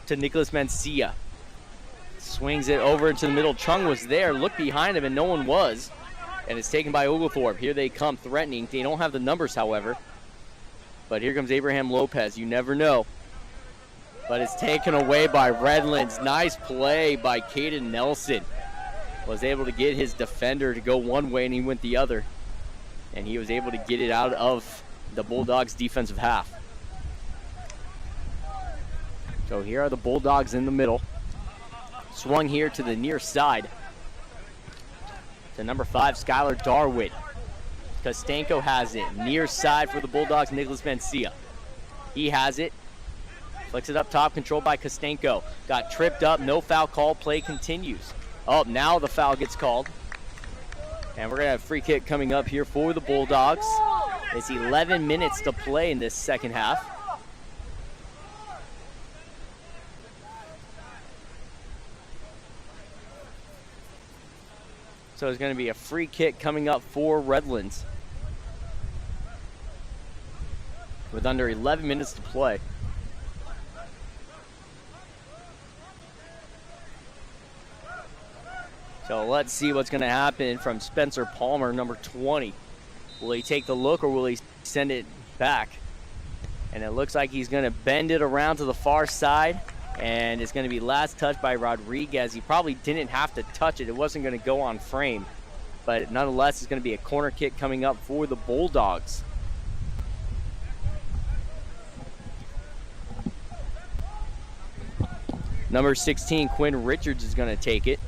Speaker 2: to Nicholas Mencia. Swings it over into the middle. Chung was there, looked behind him, and no one was. And it's taken by Oglethorpe. Here they come threatening. They don't have the numbers, however. But here comes Abraham Lopez. You never know. But it's taken away by Redlands. Nice play by Caden Nelson. Was able to get his defender to go one way and he went the other. And he was able to get it out of the Bulldogs' defensive half. So here are the Bulldogs in the middle. Swung here to the near side. To number 5, Skylar Darwin. Kostenko has it. Near side for the Bulldogs, Nicholas Mencia. He has it. Flicks it up top, controlled by Kostenko. Got tripped up, no foul call, play continues. Oh, now the foul gets called. And we're going to have a free kick coming up here for the Bulldogs. It's 11 minutes to play in this second half. So it's going to be a free kick coming up for Redlands with under 11 minutes to play. So let's see what's going to happen from Spencer Palmer, number 20. Will he take the look or will he send it back? And it looks like he's going to bend it around to the far side. And it's going to be last touch by Rodriguez. He probably didn't have to touch it. It wasn't going to go on frame. But nonetheless, it's going to be a corner kick coming up for the Bulldogs. Number 16, Quinn Richards, is going to take it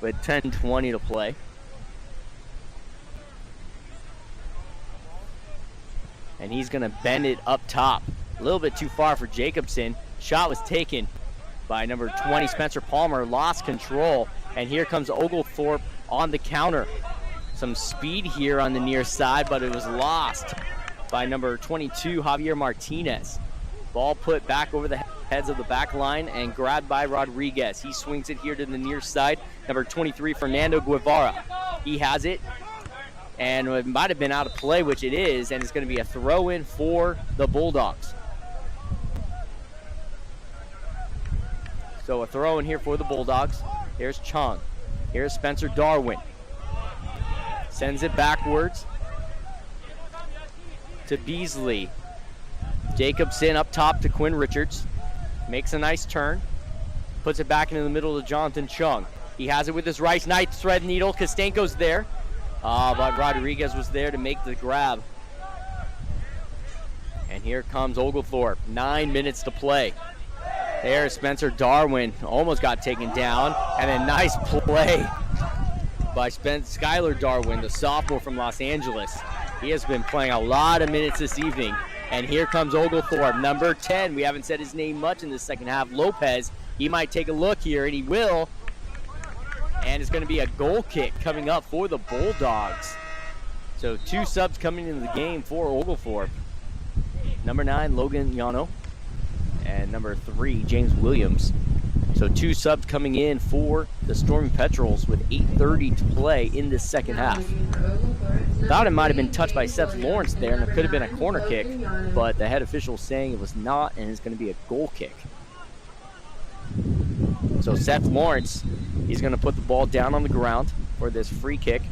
Speaker 2: with 10:20 to play. And he's going to bend it up top. A little bit too far for Jacobson. Shot was taken by number 20, Spencer Palmer. Lost control. And here comes Oglethorpe on the counter. Some speed here on the near side, but it was lost by number 22, Javier Martinez. Ball put back over the heads of the back line and grabbed by Rodriguez. He swings it here to the near side. Number 23, Fernando Guevara. He has it. And it might have been out of play, which it is, and it's going to be a throw-in for the Bulldogs. So a throw in here for the Bulldogs. Here's Chung. Here's Spencer Darwin. Sends it backwards to Beasley. Jacobson up top to Quinn Richards. Makes a nice turn. Puts it back into the middle to Jonathan Chung. He has it with his right. Nice thread needle. Kostenko's there. But Rodriguez was there to make the grab. And here comes Oglethorpe. 9 minutes to play. There, Spencer Darwin almost got taken down. And a nice play by Skylar Darwin, the sophomore from Los Angeles. He has been playing a lot of minutes this evening. And here comes Oglethorpe, number 10. We haven't said his name much in the second half. Lopez, he might take a look here, and he will. And it's going to be a goal kick coming up for the Bulldogs. So 2 subs coming into the game for Oglethorpe. Number 9, Logan Yano. And number 3, James Williams. So 2 subs coming in for the Stormy Petrels with 8:30 to play in this second half. Thought it might have been touched by Seth Lawrence there, and it could have been a corner kick, but the head official saying it was not, and it's going to be a goal kick. So Seth Lawrence, he's going to put the ball down on the ground for this free kick.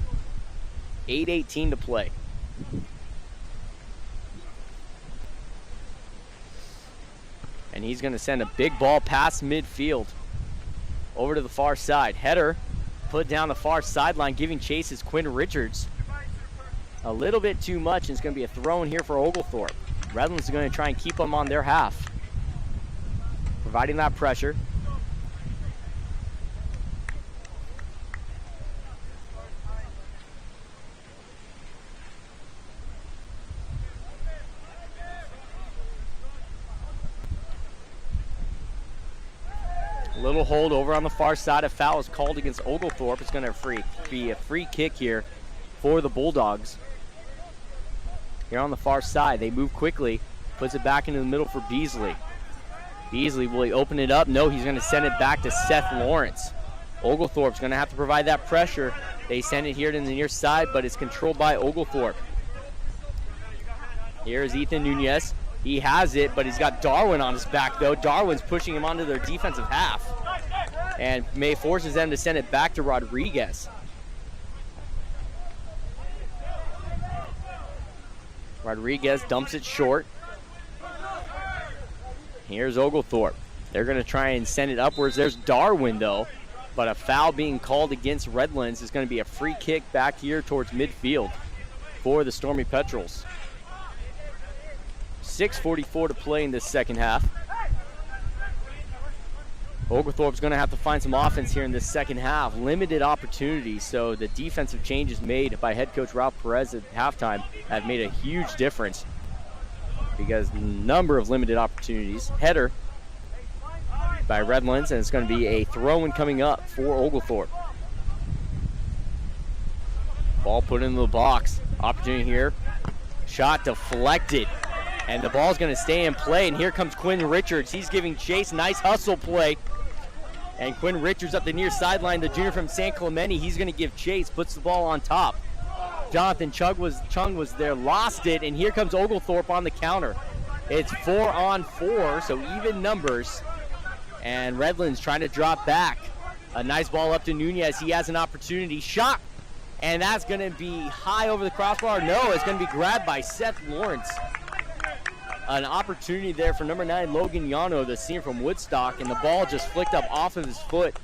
Speaker 2: 8:18 to play. And he's going to send a big ball past midfield over to the far side. Header put down the far sideline, giving chase is Quinn Richards. A little bit too much, and it's going to be a throw in here for Oglethorpe. Redlands is going to try and keep them on their half, providing that pressure. Little hold over on the far side. A foul is called against Oglethorpe. It's going to be a free kick here for the Bulldogs. Here on the far side, they move quickly. Puts it back into the middle for Beasley. Beasley, will he open it up? No, he's going to send it back to Seth Lawrence. Oglethorpe's going to have to provide that pressure. They send it here to the near side, but it's controlled by Oglethorpe. Here's Ethan Nunez. He has it, but he's got Darwin on his back, though. Darwin's pushing him onto their defensive half. And May forces them to send it back to Rodriguez. Rodriguez dumps it short. Here's Oglethorpe. They're going to try and send it upwards. There's Darwin, though. But a foul being called against Redlands is going to be a free kick back here towards midfield for the Stormy Petrels. 6:44 to play in this second half. Oglethorpe's going to have to find some offense here in this second half. Limited opportunities, so the defensive changes made by head coach Ralph Perez at halftime have made a huge difference because the number of limited opportunities. Header by Redlands, and it's going to be a throw-in coming up for Oglethorpe. Ball put into the box. Opportunity here. Shot deflected. And the ball's going to stay in play, and here comes Quinn Richards. He's giving chase. Nice hustle play. And Quinn Richards up the near sideline, the junior from San Clemente. He's going to give chase, puts the ball on top. Jonathan Chung was there, lost it, and here comes Oglethorpe on the counter. It's 4-on-4, so even numbers. And Redlands trying to drop back. A nice ball up to Nunez. He has an opportunity. Shot. And that's going to be high over the crossbar. No, it's going to be grabbed by Seth Lawrence. An opportunity there for number 9, Logan Yano, the senior from Woodstock, and the ball just flicked up off of his foot,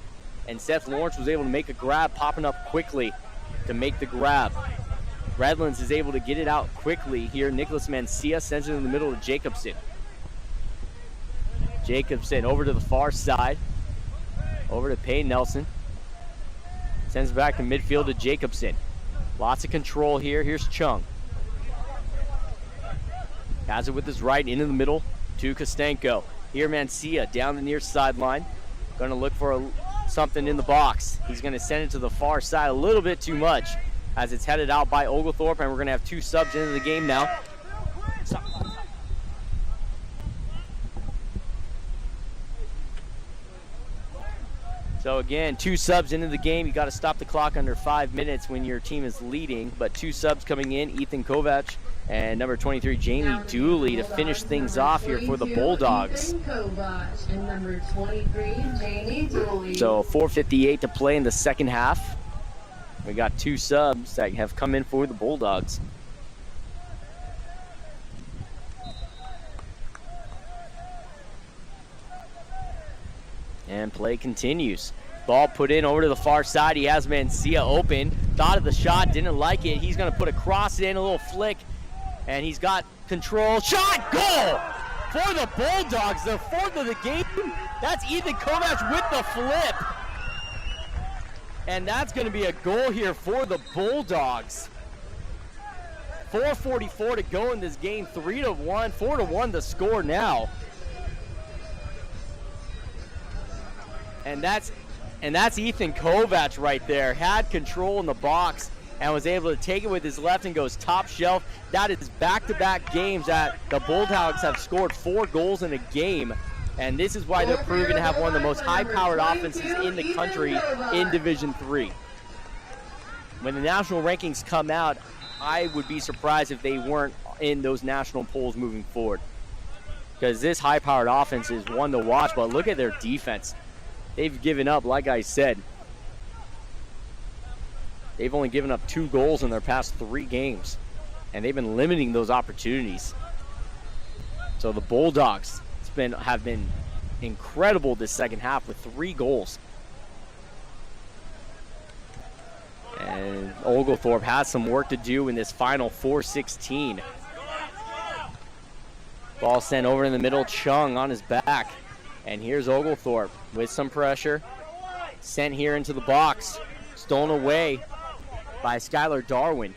Speaker 2: and Seth Lawrence was able to make a grab, popping up quickly to make the grab. Redlands is able to get it out quickly here. Nicholas Mancia sends it in the middle to Jacobson. Jacobson over to the far side, over to Payne Nelson. Sends it back to midfield to Jacobson. Lots of control here. Here's Chung. Has it with his right into the middle to Kostenko. Here Mancia down the near sideline. Going to look for something in the box. He's going to send it to the far side a little bit too much as it's headed out by Oglethorpe, and we're going to have 2 subs into the game now. So again, 2 subs into the game. You got to stop the clock under 5 minutes when your team is leading, but 2 subs coming in. Ethan Kovac and number 23, Jamie Dooley, to finish things off here for the Bulldogs.
Speaker 1: And number 23, Jamie Dooley.
Speaker 2: So 4:58 to play in the second half. We got 2 subs that have come in for the Bulldogs. And play continues. Ball put in over to the far side. He has Mancia open. Thought of the shot, didn't like it. He's going to put a cross in, a little flick, and he's got control. Shot, goal for the Bulldogs, the fourth of the game. That's Ethan Kovac with the flip. And that's going to be a goal here for the Bulldogs. 4:44 to go in this game, 3-1, 4-1 the score now. And that's Ethan Kovac right there. Had control in the box and was able to take it with his left and goes top shelf. That is back-to-back games that the Bulldogs have scored 4 goals in a game. And this is why they're proven to have one of the most high-powered offenses in the country in Division III. When the national rankings come out, I would be surprised if they weren't in those national polls moving forward. Because this high-powered offense is one to watch, but look at their defense. They've given up, like I said, they've only given up 2 goals in their past 3 games. And they've been limiting those opportunities. So the Bulldogs have been incredible this second half with 3 goals. And Oglethorpe has some work to do in this final 4:16. Ball sent over in the middle, Chung on his back. And here's Oglethorpe with some pressure. Sent here into the box. Stolen away by Skylar Darwin.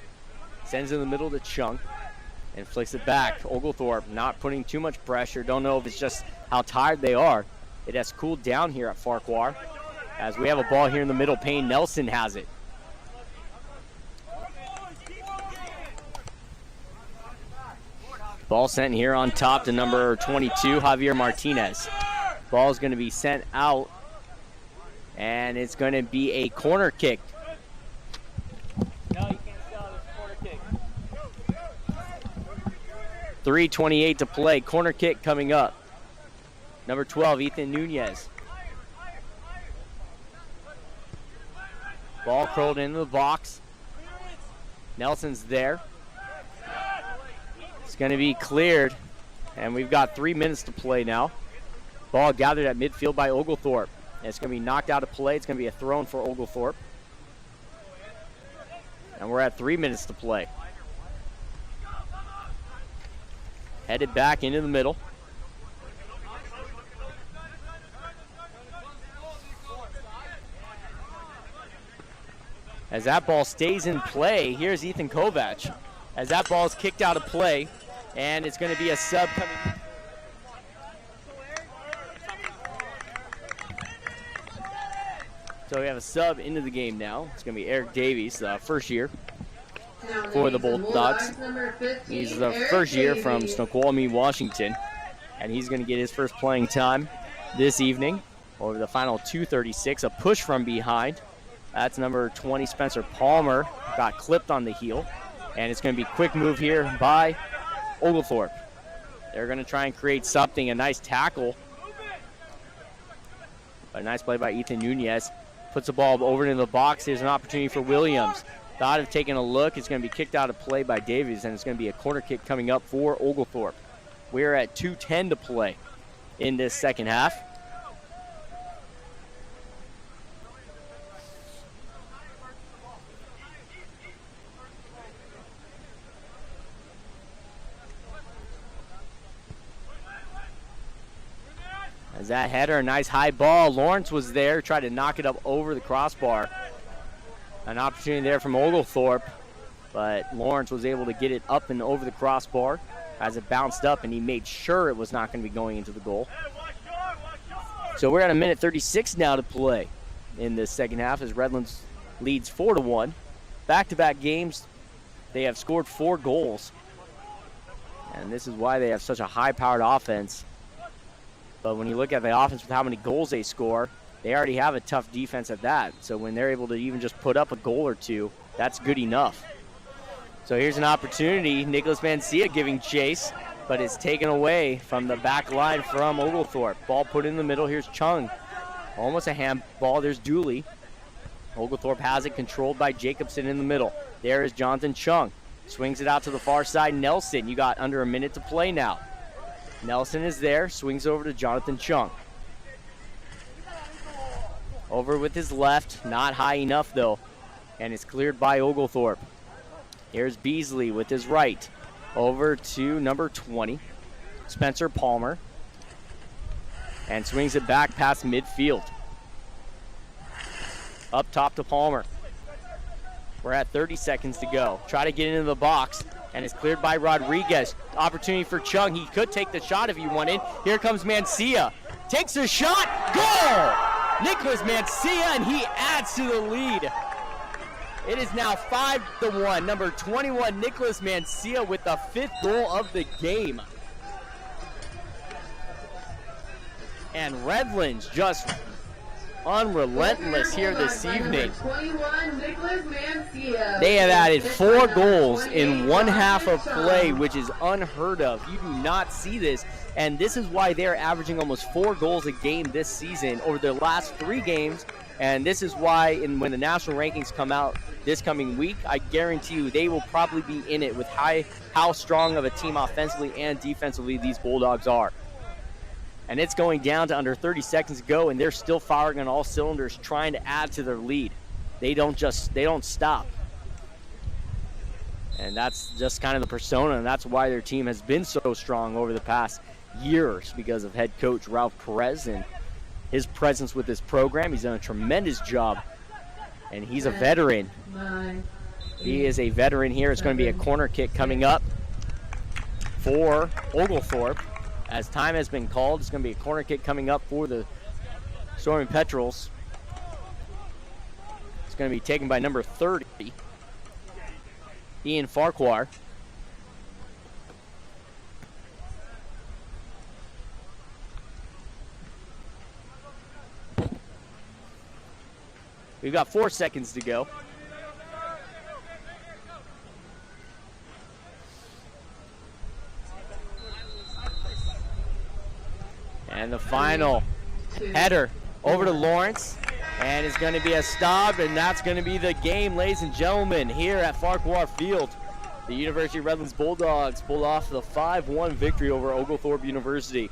Speaker 2: Sends in the middle to Chung and flicks it back. Oglethorpe not putting too much pressure. Don't know if it's just how tired they are. It has cooled down here at Farquhar. As we have a ball here in the middle, Payne Nelson has it. Ball sent here on top to number 22, Javier Martinez. Ball is going to be sent out, and it's going to be a corner kick. No, you can't sell this corner kick. 3:28 to play. Corner kick coming up. Number 12, Ethan Nunez. Ball curled into the box. Nelson's there. It's going to be cleared, and we've got 3 minutes to play now. Ball gathered at midfield by Oglethorpe. And it's going to be knocked out of play. It's going to be a throw-in for Oglethorpe. And we're at 3 minutes to play. Headed back into the middle. As that ball stays in play, here's Ethan Kovac. As that ball is kicked out of play, and it's going to be a sub coming. So we have a sub into the game now. It's going to be Eric Davies, first year for the Bulldogs. He's the first year from Snoqualmie, Washington, and he's going to get his first playing time this evening over the final 2:36. A push from behind. That's number 20, Spencer Palmer. Got clipped on the heel, and it's going to be a quick move here by Oglethorpe. They're going to try and create something, a nice tackle. A nice play by Ethan Nunez. Puts the ball over into the box. Here's an opportunity for Williams. Thought of taking a look. It's going to be kicked out of play by Davies, and it's going to be a corner kick coming up for Oglethorpe. We're at 2:10 to play in this second half. As that header, a nice high ball. Lawrence was there, tried to knock it up over the crossbar. An opportunity there from Oglethorpe, but Lawrence was able to get it up and over the crossbar as it bounced up, and he made sure it was not going to be going into the goal. So we're at 1:36 now to play in this second half as Redlands leads 4-1. Back-to-back games, they have scored 4 goals, and this is why they have such a high-powered offense. But when you look at the offense with how many goals they score, they already have a tough defense at that. So when they're able to even just put up a goal or two, that's good enough. So here's an opportunity. Nicholas Mancia giving chase, but it's taken away from the back line from Oglethorpe. Ball put in the middle. Here's Chung. Almost a handball. There's Dooley. Oglethorpe has it controlled by Jacobson in the middle. There is Jonathan Chung. Swings it out to the far side. Nelson, you got under a minute to play now. Nelson is there, swings over to Jonathan Chung. Over with his left, not high enough though, and it's cleared by Oglethorpe. Here's Beasley with his right. Over to number 20, Spencer Palmer, and swings it back past midfield. Up top to Palmer. We're at 30 seconds to go. Try to get into the box, and it's cleared by Rodriguez. Opportunity for Chung. He could take the shot if he wanted. Here comes Mancia. Takes a shot. Goal! Nicholas Mancia, and he adds to the lead. It is now 5-1. Number 21, Nicholas Mancia, with the 5th goal of the game. And Redlands just unrelentless here this evening. They have added 4 goals in one half of play, which is unheard of. You do not see this, and this is why they're averaging almost 4 goals a game this season over their last 3 games. And this is why when the national rankings come out this coming week, I guarantee you they will probably be in it with how strong of a team offensively and defensively these Bulldogs are. And it's going down to under 30 seconds to go, and they're still firing on all cylinders, trying to add to their lead. They don't stop. And that's just kind of the persona, and that's why their team has been so strong over the past years, because of head coach Ralph Perez and his presence with this program. He's done a tremendous job, and he's a veteran. He is a veteran here. It's going to be a corner kick coming up for Oglethorpe. As time has been called, it's going to be a corner kick coming up for the Storming Petrels. It's going to be taken by number 30, Ian Farquhar. We've got 4 seconds to go. And the final header over to Lawrence, and it's going to be a stop, and that's going to be the game, ladies and gentlemen, here at Farquhar Field. The University of Redlands Bulldogs pulled off the 5-1 victory over Oglethorpe University.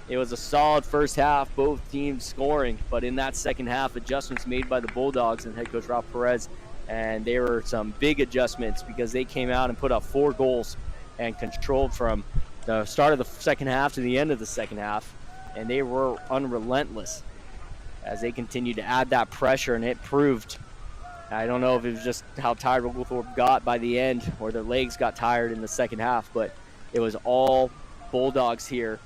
Speaker 2: It was a solid first half, both teams scoring, but in that second half, adjustments made by the Bulldogs and head coach Ralph Perez, and there were some big adjustments because they came out and put up 4 goals and controlled from the start of the second half to the end of the second half. And they were unrelentless as they continued to add that pressure, and it proved. I don't know if it was just how tired Oglethorpe got by the end or their legs got tired in the second half, but it was all Bulldogs here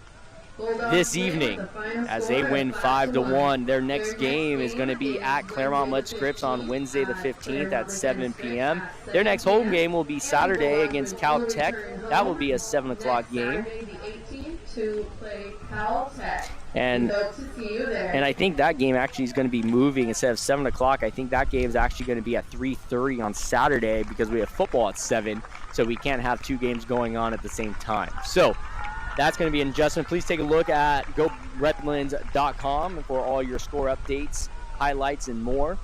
Speaker 2: this evening as they win 5-1. Their next game is going to be at Claremont Mud Scripps on Wednesday the 15th at 7 p.m. Their next home game will be Saturday against Caltech. That will be a 7 o'clock game.
Speaker 1: To play Caltech.
Speaker 2: And I think that game actually is going to be moving. Instead of 7 o'clock, I think that game is actually going to be at 3:30 on Saturday because we have football at 7, so we can't have 2 games going on at the same time. So that's going to be an adjustment. Please take a look at GoRedlands.com for all your score updates, highlights, and more.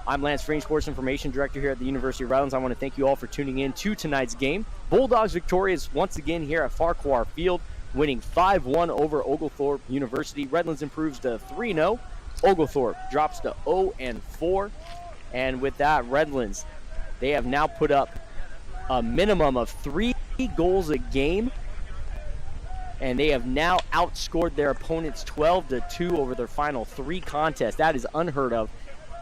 Speaker 2: I'm Lance Freen, Sports Information Director here at the University of Redlands. I want to thank you all for tuning in to tonight's game. Bulldogs victorious once again here at Farquhar Field, winning 5-1 over Oglethorpe University. Redlands improves to 3-0. Oglethorpe drops to 0-4. And with that, Redlands, they have now put up a minimum of 3 goals a game. And they have now outscored their opponents 12-2 over their final 3 contests. That is unheard of.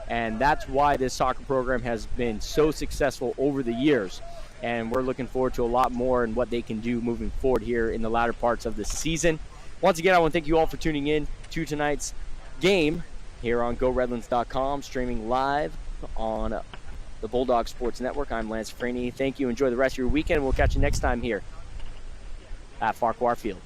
Speaker 2: And that's why this soccer program has been so successful over the years. And we're looking forward to a lot more and what they can do moving forward here in the latter parts of the season. Once again, I want to thank you all for tuning in to tonight's game here on GoRedlands.com, streaming live on the Bulldog Sports Network. I'm Lance Freeney. Thank you. Enjoy the rest of your weekend. We'll catch you next time here at Farquhar Field.